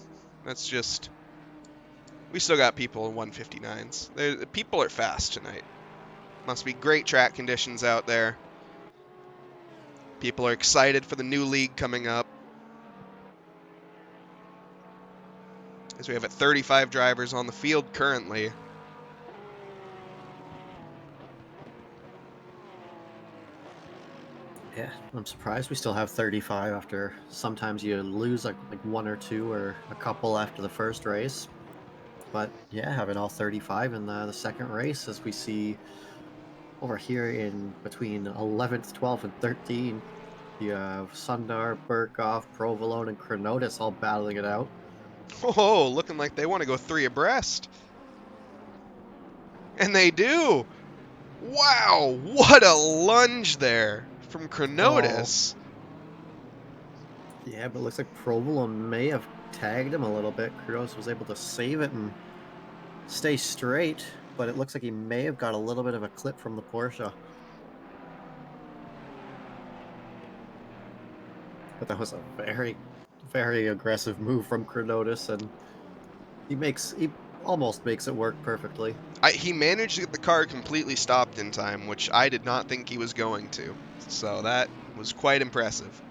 That's just... We still got people in 159s. People are fast tonight. Must be great track conditions out there. People are excited for the new league coming up. As we have 35 drivers on the field currently. Yeah, I'm surprised we still have 35 after sometimes you lose like one or two or a couple after the first race. But yeah, having all 35 in the second race, as we see over here in between 11th, 12th, and 13, you have Sundar, Burkhoff, Provolone, and Chronotis all battling it out. Oh, looking like they want to go 3 abreast. And they do! Wow, what a lunge there from Chronotis. Yeah, but it looks like Provolone may have tagged him a little bit. Chronotis was able to save it and stay straight, but it looks like he may have got a little bit of a clip from the Porsche. But that was a very, very aggressive move from Chronotis, and he almost makes it work perfectly. He managed to get the car completely stopped in time, which I did not think he was going to. So that was quite impressive.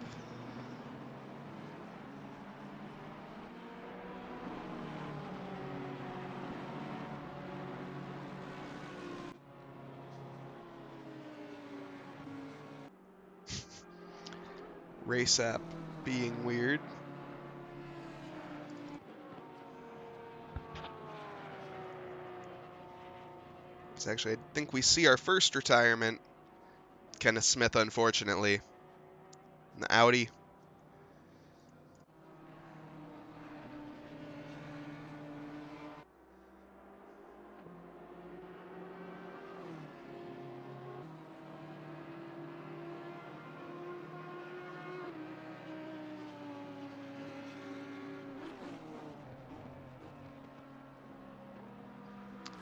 Race app being weird. It's actually, I think we see our first retirement. Kenneth Smith, unfortunately. In the Audi.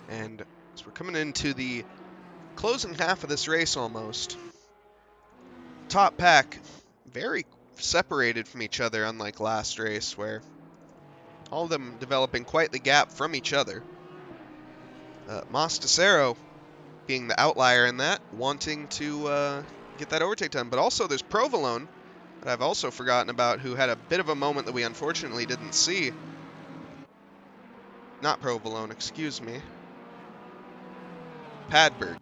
And as we're coming into the closing half of this race almost, top pack very separated from each other, unlike last race where all of them developing quite the gap from each other. Mostasero being the outlier in that, wanting to get that overtake time. But also there's Provolone, that I've also forgotten about, who had a bit of a moment that we unfortunately didn't see. Not Provolone, excuse me. Padberg,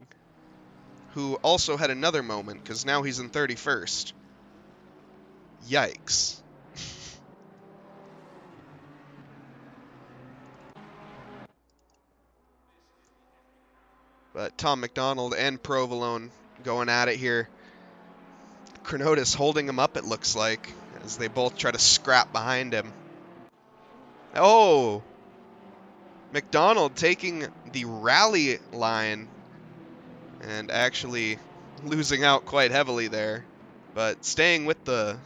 who also had another moment, because now he's in 31st. Yikes. But Tom McDonald and Provolone going at it here. Chronotis holding him up, it looks like, as they both try to scrap behind him. Oh! McDonald taking the rally line and actually losing out quite heavily there. But staying with the...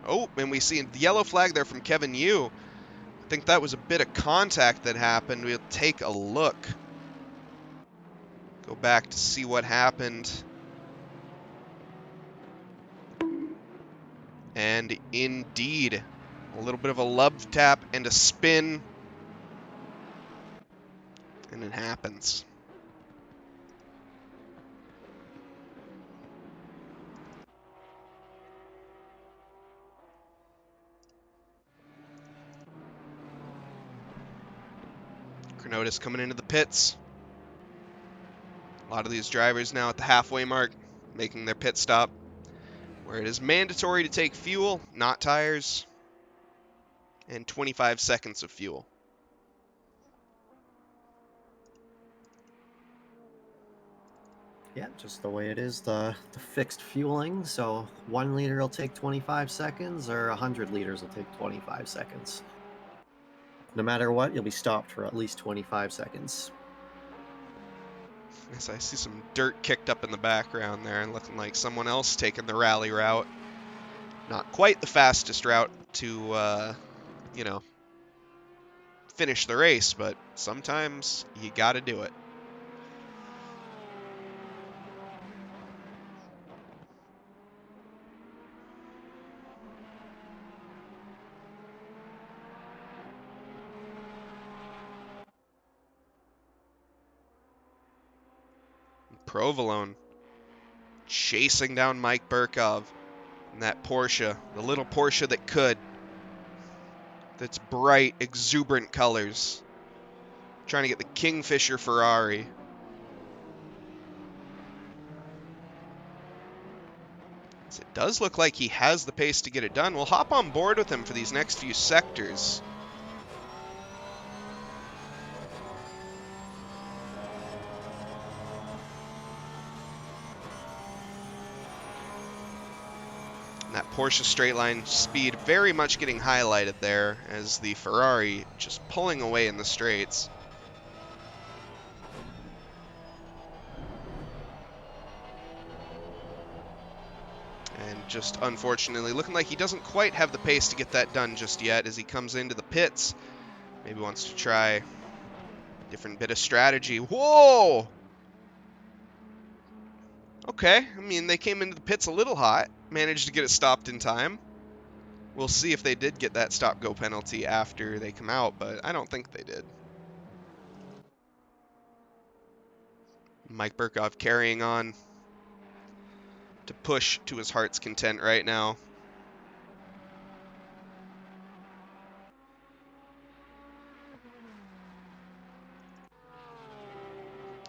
Oh, and we see the yellow flag there from Kevin Yu. I think that was a bit of contact that happened. We'll take a look. Go back to see what happened. And indeed, a little bit of a love tap and a spin. And it happens. Cronotis coming into the pits. A lot of these drivers now at the halfway mark, making their pit stop, where it is mandatory to take fuel, not tires, and 25 seconds of fuel. Yeah, just the way it is, the fixed fueling. So 1 liter will take 25 seconds, or 100 liters will take 25 seconds. No matter what, you'll be stopped for at least 25 seconds. Yes, I see some dirt kicked up in the background there, and looking like someone else taking the rally route. Not quite the fastest route to, you know, finish the race, but sometimes you gotta do it. Provolone chasing down Mike Burkov in that Porsche, the little Porsche that could. That's bright, exuberant colors. Trying to get the Kingfisher Ferrari. As it does look like he has the pace to get it done. We'll hop on board with him for these next few sectors. That Porsche straight line speed very much getting highlighted there as the Ferrari just pulling away in the straights. And just unfortunately looking like he doesn't quite have the pace to get that done just yet as he comes into the pits. Maybe wants to try a different bit of strategy. Whoa! Okay, I mean, they came into the pits a little hot, managed to get it stopped in time. We'll see if they did get that stop-go penalty after they come out, but I don't think they did. Mike Burkov carrying on to push to his heart's content right now.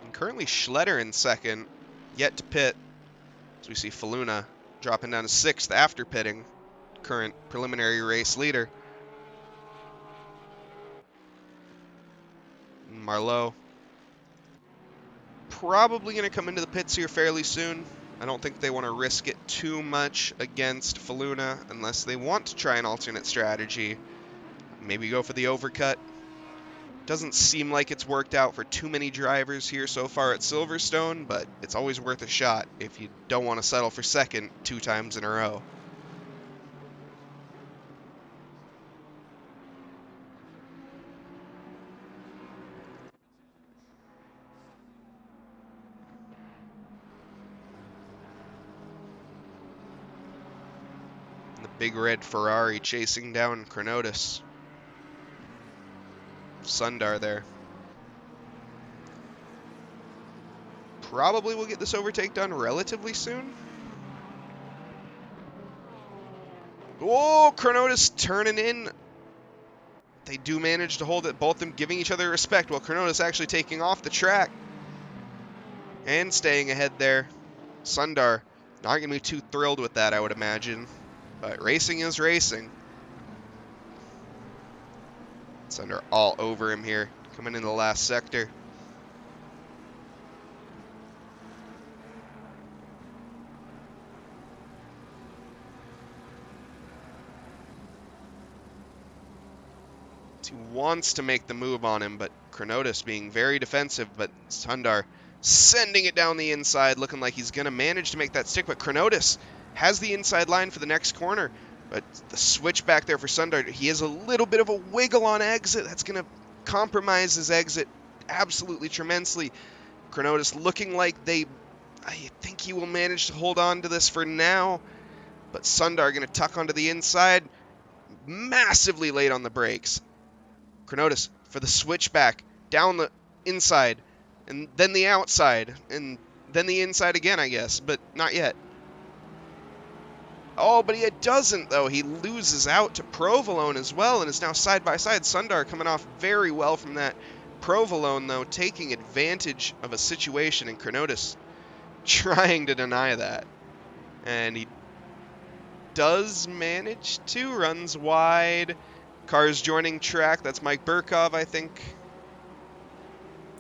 And currently Schletter in second, yet to pit. As we see Faluna dropping down to 6th after pitting, current preliminary race leader. Marlowe probably going to come into the pits here fairly soon. I don't think they want to risk it too much against Faluna unless they want to try an alternate strategy. Maybe go for the overcut. Doesn't seem like it's worked out for too many drivers here so far at Silverstone, but it's always worth a shot if you don't want to settle for second 2 times in a row. And the big red Ferrari chasing down Cronotis. Sundar there. Probably will get this overtake done relatively soon. Oh, Cronotis turning in. They do manage to hold it, both of them giving each other respect, while Cronotis actually taking off the track. And staying ahead there. Sundar, not going to be too thrilled with that, I would imagine. But racing is racing. Sundar all over him here, coming into the last sector. He wants to make the move on him, but Cronotis being very defensive, but Sundar sending it down the inside, looking like he's going to manage to make that stick, but Cronotis has the inside line for the next corner, but the switch back there for Sundar, he has a little bit of a wiggle on exit. That's going to compromise his exit absolutely tremendously. Cronotis looking like I think he will manage to hold on to this for now, but Sundar going to tuck onto the inside, massively late on the brakes. Cronotis for the switchback, down the inside, and then the outside, and then the inside again, I guess, but not yet. Oh, but he doesn't, though. He loses out to Provolone as well, and is now side by side. Sundar coming off very well from that Provolone, though, taking advantage of a situation, and Cronotis trying to deny that. And he does manage to, runs wide. Cars joining track. That's Mike Burkov, I think.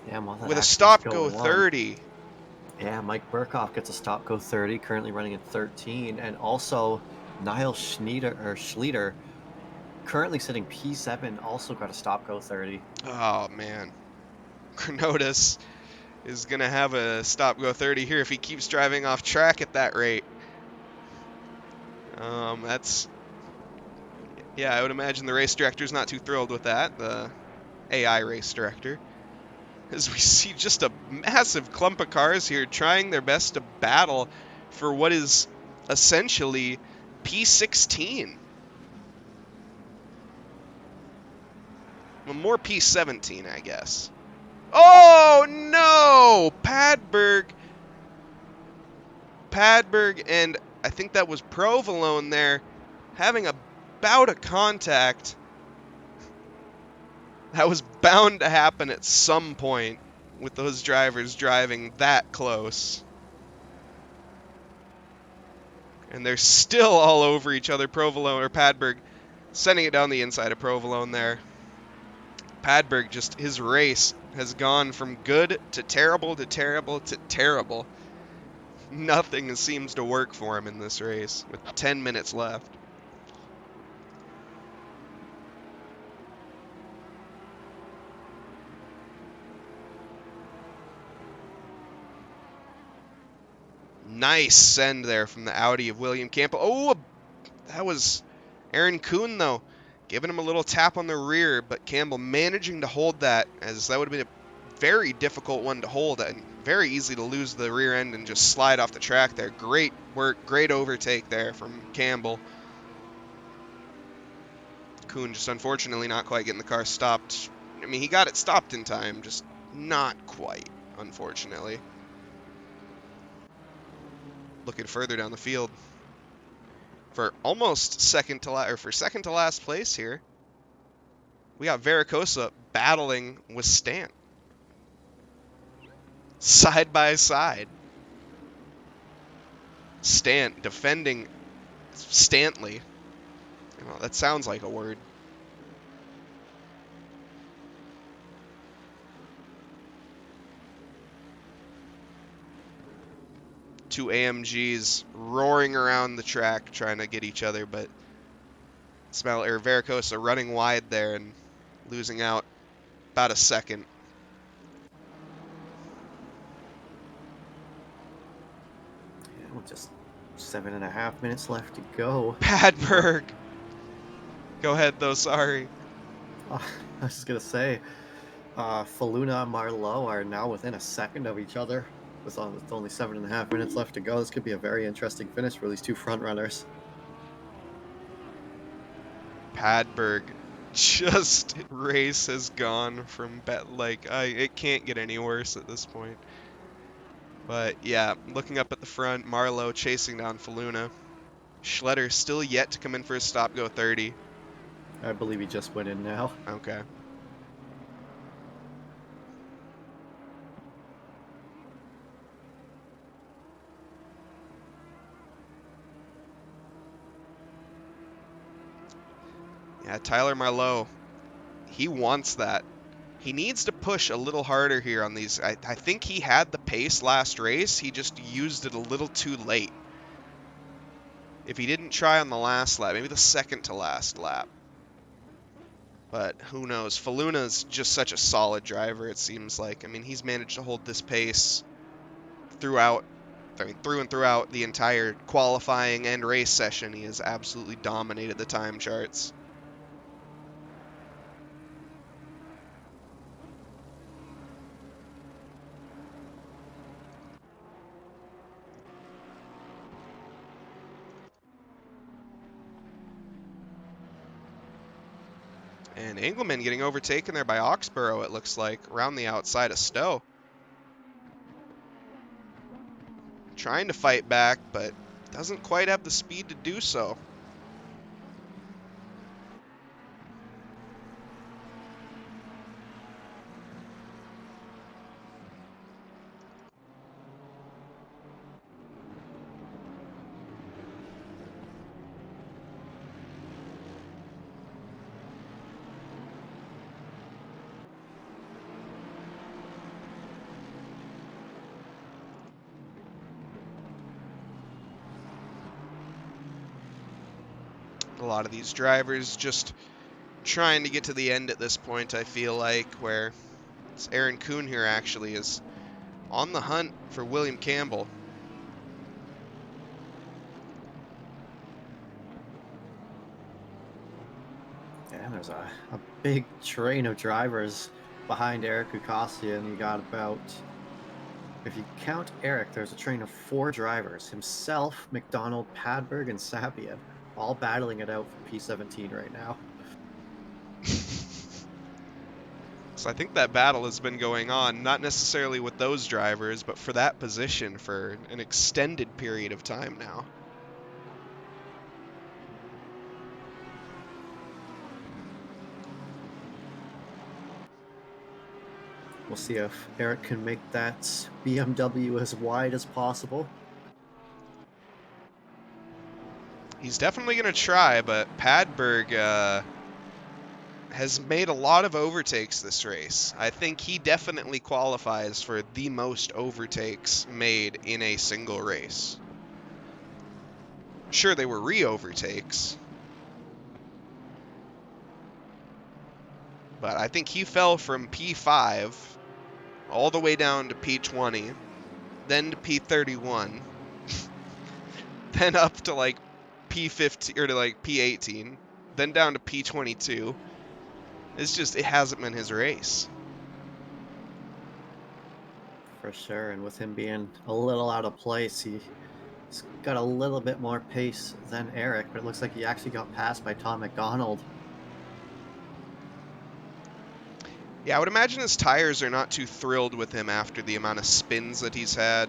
Yeah, while that With a action's stop go going on. 30. Yeah, Mike Burkhoff gets a stop go 30, currently running at 13, and also Niall Schleter, currently sitting P7, also got a stop go 30. Oh, man. Cronotis is going to have a stop go 30 here if he keeps driving off track at that rate. Yeah, I would imagine the race director's not too thrilled with that, the AI race director. As we see just a massive clump of cars here trying their best to battle for what is essentially P16. Well, more P17, I guess. Oh, no! Padberg, and I think that was Provolone there, having a bout of contact. That was bound to happen at some point with those drivers driving that close. And they're still all over each other. Provolone or Padberg sending it down the inside of Provolone there. Padberg, just his race has gone from good to terrible to terrible to terrible. Nothing seems to work for him in this race with 10 minutes left. Nice send there from the Audi of William Campbell. Oh, that was Aaron Kuhn, though, giving him a little tap on the rear, but Campbell managing to hold that, as that would have been a very difficult one to hold and very easy to lose the rear end and just slide off the track there. Great work, great overtake there from Campbell. Kuhn just unfortunately not quite getting the car stopped. I mean, he got it stopped in time, just not quite, unfortunately. Looking further down the field for almost second to last place here. We got Vericosa battling with Stant. Side by side. Stant defending Stantley. Well, that sounds like a word. Two AMGs roaring around the track trying to get each other, but Vericosa running wide there and losing out about a second. Yeah, with just 7.5 minutes left to go. Padberg! Go ahead, though, sorry. I was just going to say, Faluna and Marlowe are now within a second of each other. With only 7.5 minutes left to go, this could be a very interesting finish for these two front runners. Padberg, just race has gone from it can't get any worse at this point. But yeah, looking up at the front, Marlowe chasing down Faluna. Schletter still yet to come in for a stop go 30. I believe he just went in now. Okay. Yeah, Tyler Marlowe, he wants that. He needs to push a little harder here on these. I think he had the pace last race. He just used it a little too late. If he didn't try on the last lap, maybe the second to last lap. But who knows? Faluna's just such a solid driver, it seems like. I mean, he's managed to hold this pace through and throughout the entire qualifying and race session. He has absolutely dominated the time charts. And Engelman getting overtaken there by Oxborough, it looks like, around the outside of Stowe. Trying to fight back, but doesn't quite have the speed to do so. A lot of these drivers just trying to get to the end at this point, I feel like, where it's Aaron Kuhn here actually is on the hunt for William Campbell. Yeah, and there's a big train of drivers behind Eric Ukasian. You got about, if you count Eric, there's a train of 4 drivers. Himself, McDonald, Padberg, and Sapian, all battling it out for P17 right now. So I think that battle has been going on, not necessarily with those drivers, but for that position for an extended period of time now. We'll see if Eric can make that BMW as wide as possible. He's definitely going to try, but Padberg has made a lot of overtakes this race. I think he definitely qualifies for the most overtakes made in a single race. Sure, they were re-overtakes, but I think he fell from P5 all the way down to P20, then to P31, then up to like P15 or to like P18, then down to P22. It's just, it hasn't been his race. For sure, and with him being a little out of place, he's got a little bit more pace than Eric, but it looks like he actually got passed by Tom McDonald. Yeah, I would imagine his tires are not too thrilled with him after the amount of spins that he's had.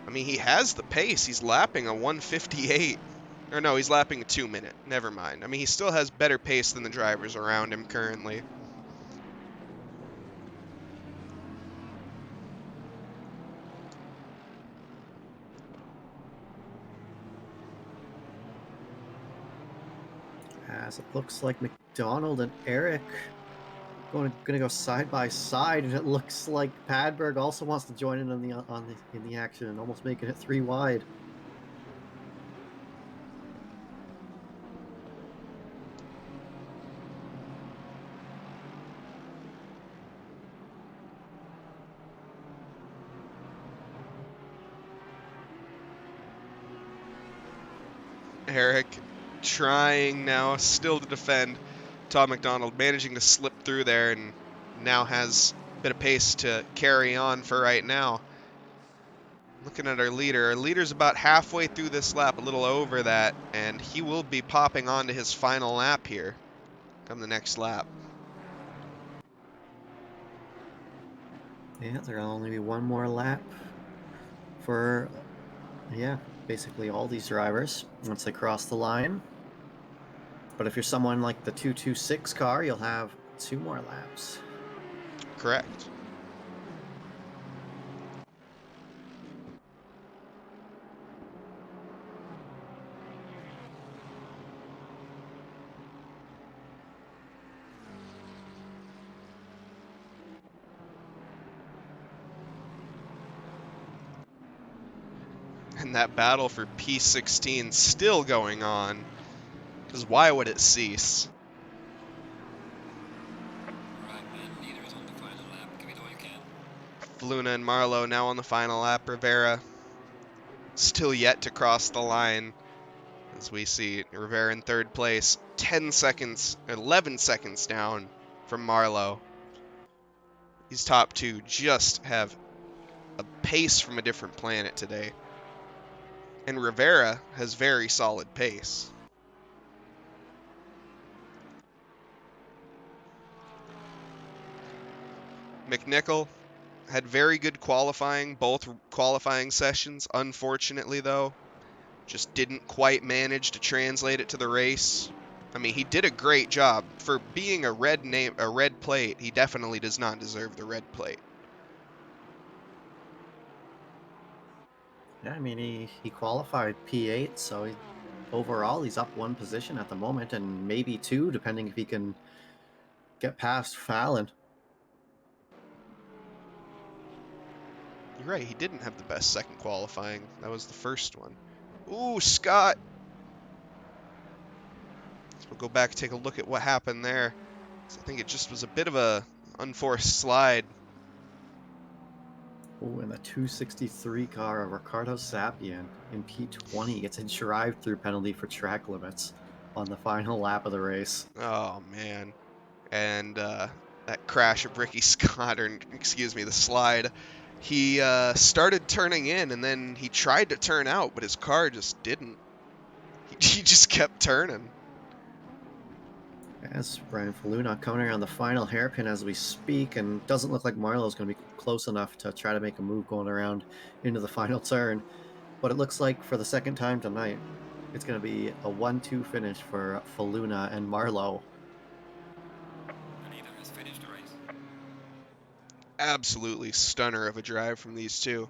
I mean, he has the pace. He's lapping a 158. Or no, he's lapping a 2 minute. Never mind. I mean, he still has better pace than the drivers around him currently. As it looks like McDonald and Eric gonna go side by side, and it looks like Padberg also wants to join in in the action and almost making it 3 wide. Eric trying now still to defend. Tom McDonald managing to slip through there and now has a bit of pace to carry on for right now. Looking at our leader's about halfway through this lap, a little over that, and he will be popping on to his final lap here come the next lap. Yeah, there'll only be one more lap for, yeah, basically all these drivers once they cross the line. But if you're someone like the 226 car, you'll have 2 more laps. Correct. And that battle for P16 still going on. Because why would it cease? Right, man. Leader is on the final lap. Give it all you can. Fluna and Marlowe now on the final lap. Rivera still yet to cross the line. As we see Rivera in 3rd place, 11 seconds down from Marlowe. These top 2 just have a pace from a different planet today. And Rivera has very solid pace. McNichol had very good qualifying, both qualifying sessions. Unfortunately, though, just didn't quite manage to translate it to the race. I mean, he did a great job. For being a red plate, he definitely does not deserve the red plate. Yeah, I mean, he qualified P8, so overall he's up 1 position at the moment, and maybe 2, depending if he can get past Fallon. You're right, he didn't have the best second qualifying. That was the first one. Ooh, Scott! So we'll go back and take a look at what happened there. I think it just was a bit of a unforced slide. Oh, and the 263 car of Ricardo Sapien in P20 gets a drive-through penalty for track limits on the final lap of the race. Oh, man. And that crash of Ricky Scott, or excuse me, the slide, he started turning in, and then he tried to turn out, but his car just didn't. He just kept turning. As Brian Faluna coming around the final hairpin as we speak, and doesn't look like Marlowe's going to be close enough to try to make a move going around into the final turn. But it looks like for the second time tonight, it's going to be a 1-2 finish for Faluna and Marlowe. The leader has finished the race. Absolutely stunner of a drive from these two.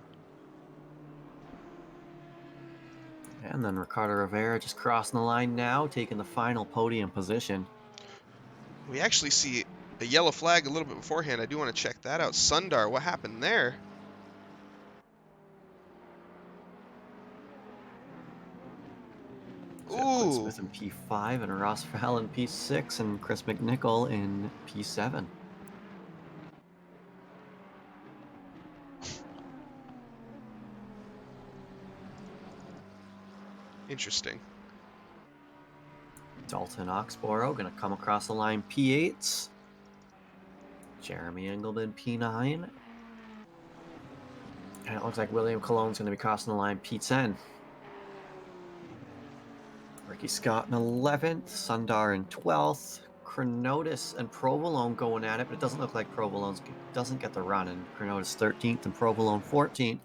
And then Ricardo Rivera just crossing the line now, taking the final podium position. We actually see a yellow flag a little bit beforehand. I do want to check that out. Sundar, what happened there? Clint Ooh, Smith in P5 and Ross Val in P6 and Chris McNichol in P7. interesting. Dalton Oxborough going to come across the line P8. Jeremy Engelman P9. And it looks like William Cologne's going to be crossing the line P10. Ricky Scott in 11th. Sundar in 12th. Chronotis and Provolone going at it, but it doesn't look like Provolone doesn't get the run. And Chronotis 13th and Provolone 14th.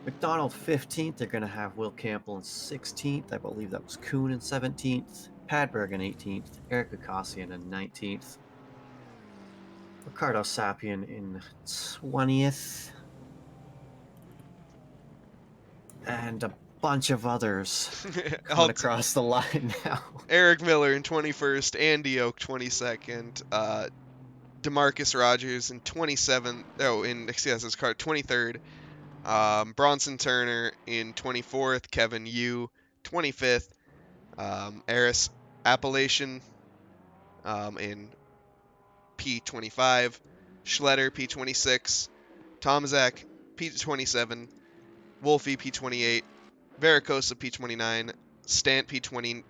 McDonald 15th. They're going to have Will Campbell in 16th. I believe that was Kuhn in 17th. Padberg in 18th. Eric Acacian in 19th. Ricardo Sapien in 20th. And a bunch of others coming across the line now. Eric Miller in 21st, Andy Oak 22nd, DeMarcus Rogers in 27th. Oh, in his car 23rd. Bronson Turner in 24th, Kevin Yu 25th, Eris Appalachian in P25, Schletter P26, Tomzak P27, Wolfie P28, Varicosa P29, Stant P29,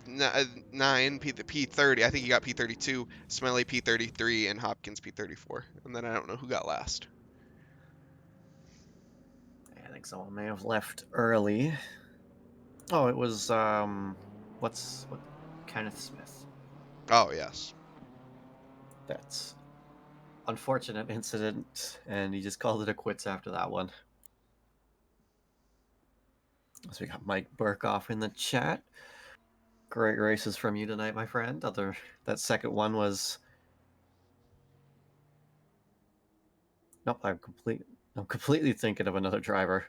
P30. I think he got P32, Smelly P33, and Hopkins P34. And then I don't know who got last. I think someone may have left early. Oh, it was Kenneth Smith. Oh yes. That's unfortunate incident, and he just called it a quits after that one. So we got Mike Burkoff in the chat. Great races from you tonight, my friend. That second one was. Nope, I'm completely thinking of another driver.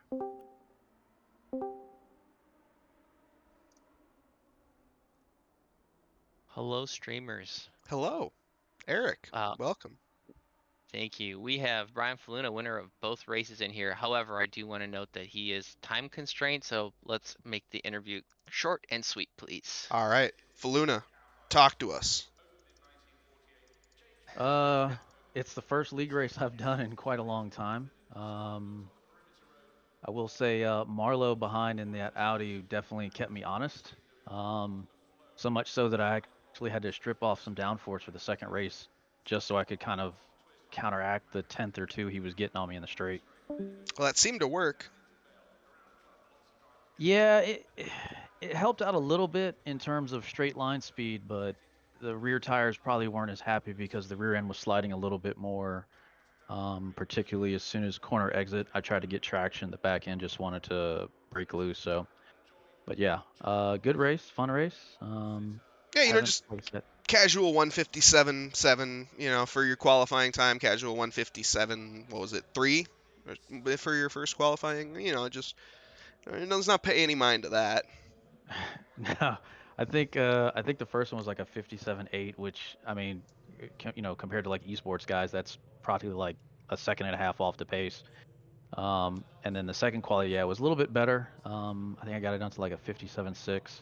Hello, streamers. Hello, Eric. Welcome. Thank you. We have Brian Faluna, winner of both races in here. However, I do want to note that he is time constrained, so let's make the interview short and sweet, please. All right, Faluna, talk to us. It's the first league race I've done in quite a long time. I will say Marlowe behind in that Audi definitely kept me honest. So much so that I actually had to strip off some downforce for the second race just so I could kind of counteract the 10th or 2 he was getting on me in the straight. Well, that seemed to work. Yeah, it helped out a little bit in terms of straight line speed, but the rear tires probably weren't as happy because the rear end was sliding a little bit more. Particularly as soon as corner exit, I tried to get traction. The back end just wanted to break loose. So, but yeah, good race, fun race. Yeah, just casual 157.7, for your qualifying time. Casual 157. What was it, 3 for your first qualifying? Just let's not pay any mind to that. No, I think the first one was like a 57.8, which I mean, compared to like esports guys, that's probably like a second and a half off the pace. And then the second quality, yeah, was a little bit better. I think I got it down to like a 57.6.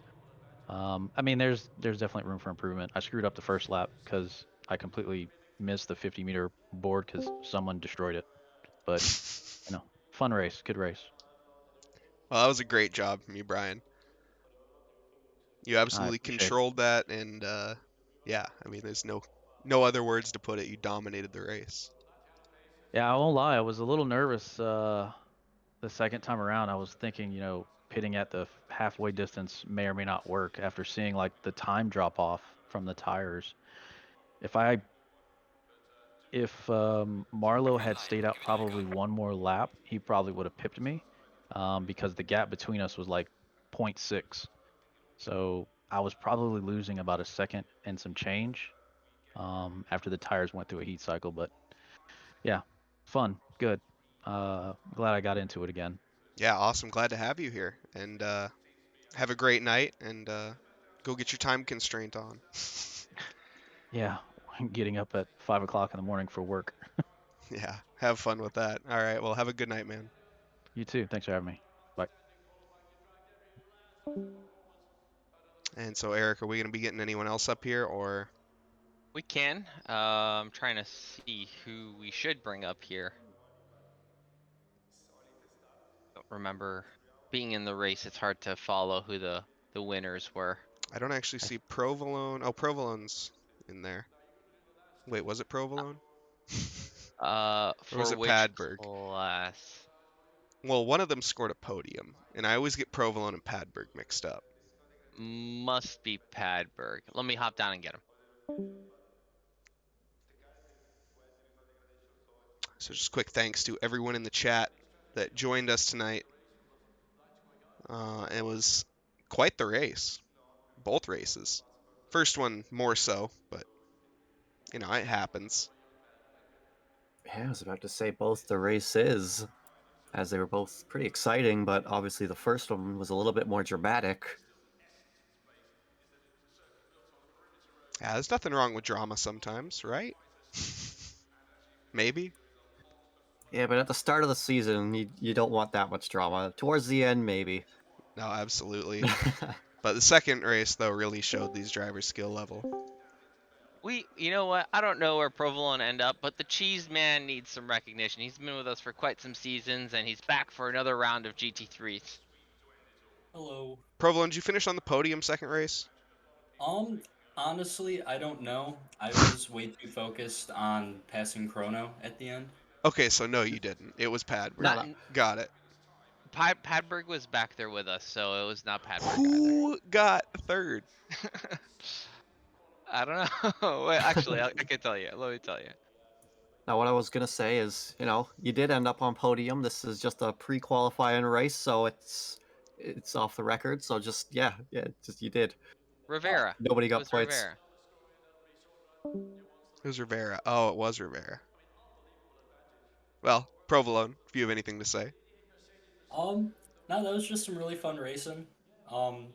I mean, there's definitely room for improvement. I screwed up the first lap because I completely missed the 50-meter board because someone destroyed it. But fun race, good race. Well, that was a great job from you, Brian. You I absolutely appreciate it. controlled that, and yeah, I mean, there's no other words to put it. You dominated the race. Yeah, I won't lie. I was a little nervous the second time around. I was thinking, pitting at the halfway distance may or may not work after seeing like the time drop off from the tires. If I if Marlowe Green had light. stayed out Green light. Go. probably one more lap, he probably would have pipped me, because the gap between us was like 0.6. So I was probably losing about a second and some change after the tires went through a heat cycle. But yeah, fun, good. Glad I got into it again. Yeah, awesome. Glad to have you here, and have a great night, and go get your time constraint on. Yeah, getting up at 5 o'clock in the morning for work. Yeah, have fun with that. All right, well, have a good night, man. You too. Thanks for having me. Bye. And so, Eric, are we gonna be getting anyone else up here, or? We can. I'm trying to see who we should bring up here. Don't remember being in the race. It's hard to follow who the winners were. I don't actually I see Provolone. Oh, Provolone's in there. Wait, was it Provolone? Or was For it which Padberg? class? Well, one of them scored a podium, and I always get Provolone and Padberg mixed up. Must be Padberg. Let me hop down and get him. So just quick thanks to everyone in the chat that joined us tonight. It was quite the race. Both races. First one more so, but it happens. Yeah, I was about to say both the races, as they were both pretty exciting, but obviously the first one was a little bit more dramatic. Yeah, there's nothing wrong with drama sometimes, right? Maybe. Yeah, but at the start of the season, you don't want that much drama. Towards the end, maybe. No, absolutely. But the second race, though, really showed these drivers' skill level. You know what? I don't know where Provolone end up, but the Cheese Man needs some recognition. He's been with us for quite some seasons, and he's back for another round of GT3s. Hello. Provolone, did you finish on the podium second race? Um, Honestly, I don't know. I was way too focused on passing Chrono at the end. Okay, so no, you didn't. It was Padberg. Not No, Got it. Padberg was back there with us, so it was not Padberg either. Who got third? I don't know. Wait, actually, I can tell you. Let me tell you. now what I was gonna say is, you did end up on podium. This is just a pre-qualifying race, so it's off the record. So just just you did. Rivera. Nobody It got was points. Rivera. It was Rivera. Oh, it was Rivera. Well, Provolone, if you have anything to say. Um, no, that was just some really fun racing. Um,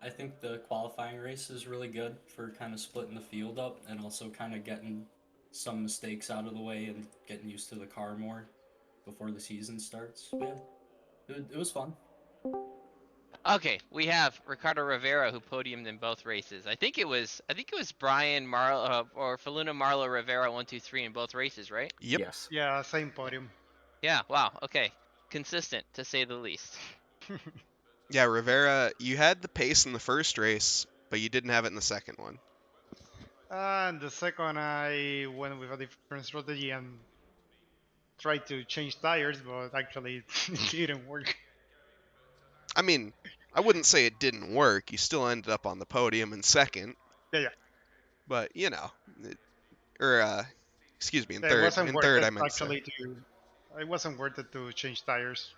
I think the qualifying race is really good for kind of splitting the field up and also kind of getting some mistakes out of the way and getting used to the car more before the season starts. Yeah, it was fun. Okay, we have Ricardo Rivera who podiumed in both races. I think it was Brian Marlowe or Faluna Marlowe Rivera 1, 2, 3 in both races, right? Yep. Yes. Yeah, same podium. Yeah. Wow. Okay. Consistent to say the least. Yeah, Rivera, you had the pace in the first race, but you didn't have it in the second one. And the second, I went with a different strategy and tried to change tires, but actually it didn't work. I mean, I wouldn't say it didn't work. You still ended up on the podium in second, Yeah. but or excuse me, in It third. wasn't In worth third, it I meant to say. actually to. It wasn't worth it to change tires.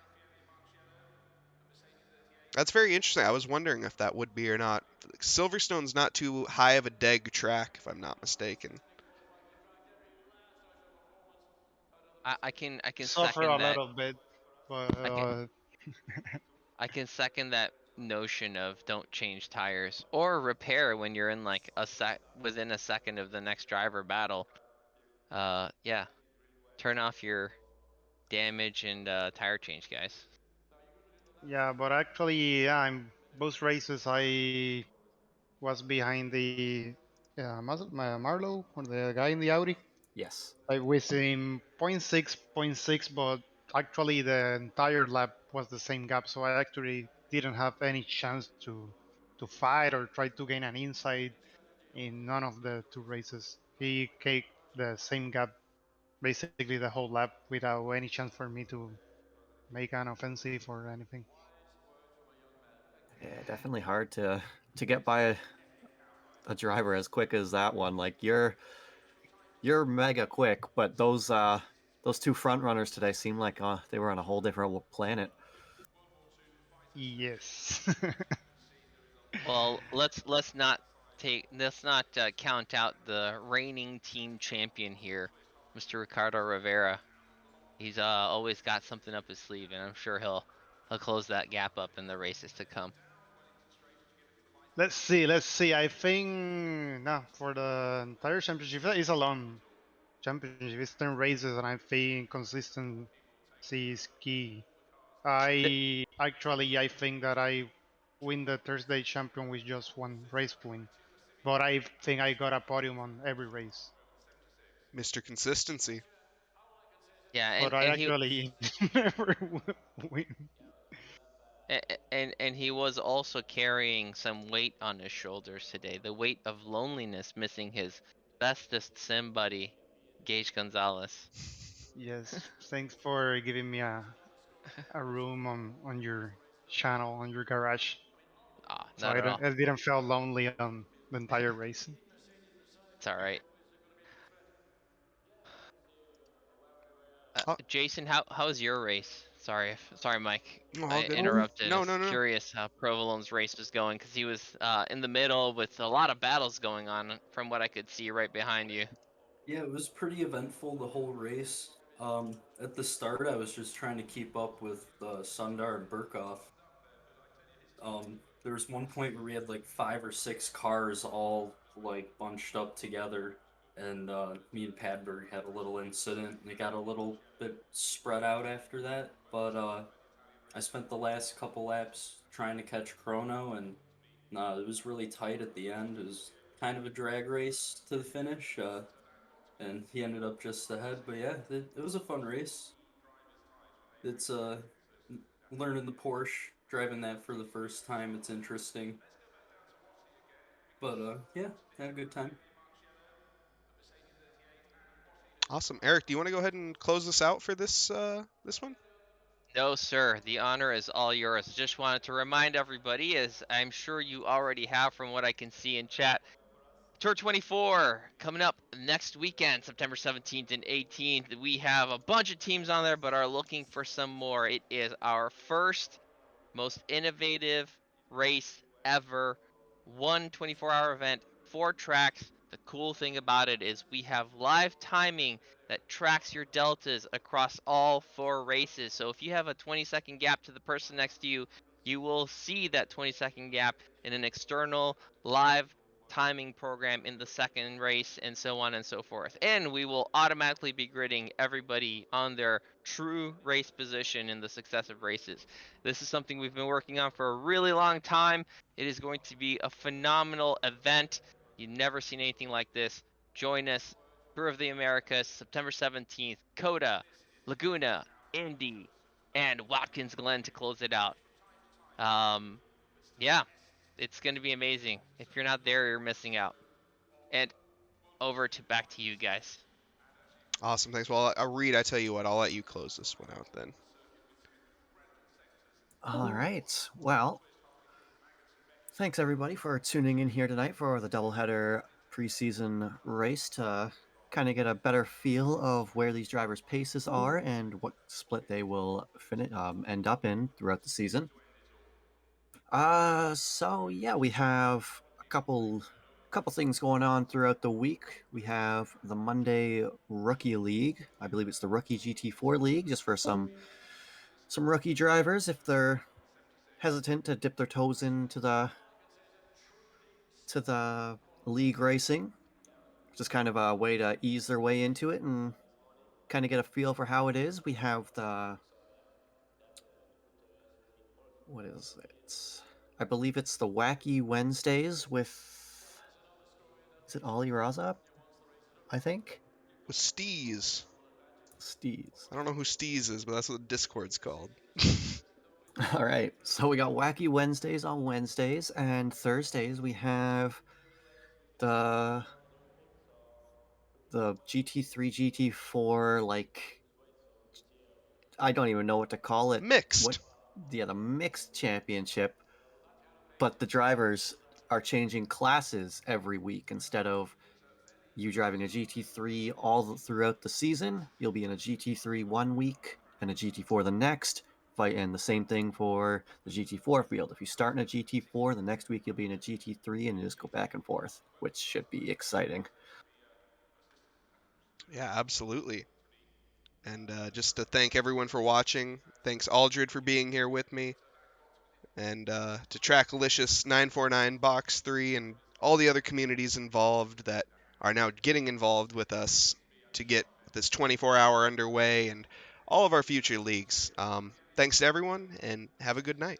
That's very interesting. I was wondering if that would be or not. Silverstone's not too high of a deg track, if I'm not mistaken. I can Suffer second a that. little bit, but I can I can second that notion of don't change tires or repair when you're in like within a second of the next driver battle. Yeah. Turn off your damage and tire change, guys. Yeah, but actually, yeah, I'm both races I was behind the Marlow or the guy in the Audi. Yes. I was in point 6, but actually the entire lap was the same gap, so I actually didn't have any chance to fight or try to gain an insight in none of the two races. He caked the same gap basically the whole lap without any chance for me to make an offensive or anything. Yeah, definitely hard to get by a driver as quick as that one. Like you're mega quick, but those two front runners today seem like they were on a whole different planet. Yes. Well, let's not count out the reigning team champion here, Mr. Ricardo Rivera. He's always got something up his sleeve, and I'm sure he'll close that gap up in the races to come. Let's see, let's see. I think no, for the entire championship it's a long championship. It's 10 races, and I think consistency is key. I think that I win the Thursday champion with just one race win, but I think I got a podium on every race. Mr. Consistency. Yeah, But I and he actually never win. and he was also carrying some weight on his shoulders today. The weight of loneliness, missing his bestest sim buddy, Gage Gonzalez. Yes, thanks for giving me a room on your channel on your garage, Ah, so not at all. I didn't feel lonely on the entire race. It's all right. Oh, Jason, how's your race? Sorry, Mike. all I good. interrupted. I No, was no, no, no. curious how Provolone's race was going because he was in the middle with a lot of battles going on from what I could see right behind you. Yeah, it was pretty eventful the whole race. At the start, I was just trying to keep up with Sundar and Burkhoff. There was one point where we had like 5 or 6 cars all like bunched up together, and me and Padberg had a little incident, and it got a little bit spread out after that. But I spent the last couple laps trying to catch Chrono, and it was really tight at the end. It was kind of a drag race to the finish, and he ended up just ahead. But yeah, it was a fun race. It's learning the Porsche, driving that for the first time. It's interesting. But yeah, had a good time. Awesome. Eric, do you want to go ahead and close this out for this one? No, sir. The honor is all yours. Just wanted to remind everybody, as I'm sure you already have from what I can see in chat, Tour 24 coming up next weekend, September 17th and 18th. We have a bunch of teams on there, but are looking for some more. It is our first most innovative race ever. One 24-hour event, 4 tracks. The cool thing about it is we have live timing that tracks your deltas across all 4 races. So if you have a 20-second gap to the person next to you, you will see that 20-second gap in an external live timing program in the second race, and so on and so forth. And we will automatically be gridding everybody on their true race position in the successive races. This is something we've been working on for a really long time. It is going to be a phenomenal event. You've never seen anything like this. Join us, Tour of the Americas, September 17th, Coda, Laguna, Indy, and Watkins Glen to close it out. Yeah, it's going to be amazing. If you're not there, you're missing out. And back to you guys. Awesome. Thanks. Well, Reed, I tell you what, I'll let you close this one out then. All right. Well, thanks everybody for tuning in here tonight for the doubleheader preseason race to kind of get a better feel of where these drivers' paces are and what split they will end up in throughout the season. So yeah, we have a couple things going on throughout the week. We have the Monday Rookie League. I believe it's the Rookie GT4 League, just for some rookie drivers if they're hesitant to dip their toes into the league racing. Just kind of a way to ease their way into it and kind of get a feel for how it is, we have the, what is it? I believe it's the Wacky Wednesdays with, is it Ollie Raza? I think. With Steez. Steez. I don't know who Steez is, but that's what the Discord's called. All right. So we got Wacky Wednesdays on Wednesdays, and Thursdays we have the GT3, GT4, like, I don't even know what to call it. Mixed. The mixed championship, but the drivers are changing classes every week. Instead of you driving a GT3 throughout the season, you'll be in a GT3 one week and a GT4 the next. And the same thing for the GT4 field. If you start in a GT4, the next week you'll be in a GT3, and you just go back and forth, which should be exciting. Yeah, absolutely. And just to thank everyone for watching. Thanks Aldred for being here with me. And to Trackalicious 949 Box 3 and all the other communities involved that are now getting involved with us to get this 24-hour underway and all of our future leagues. Thanks to everyone, and have a good night.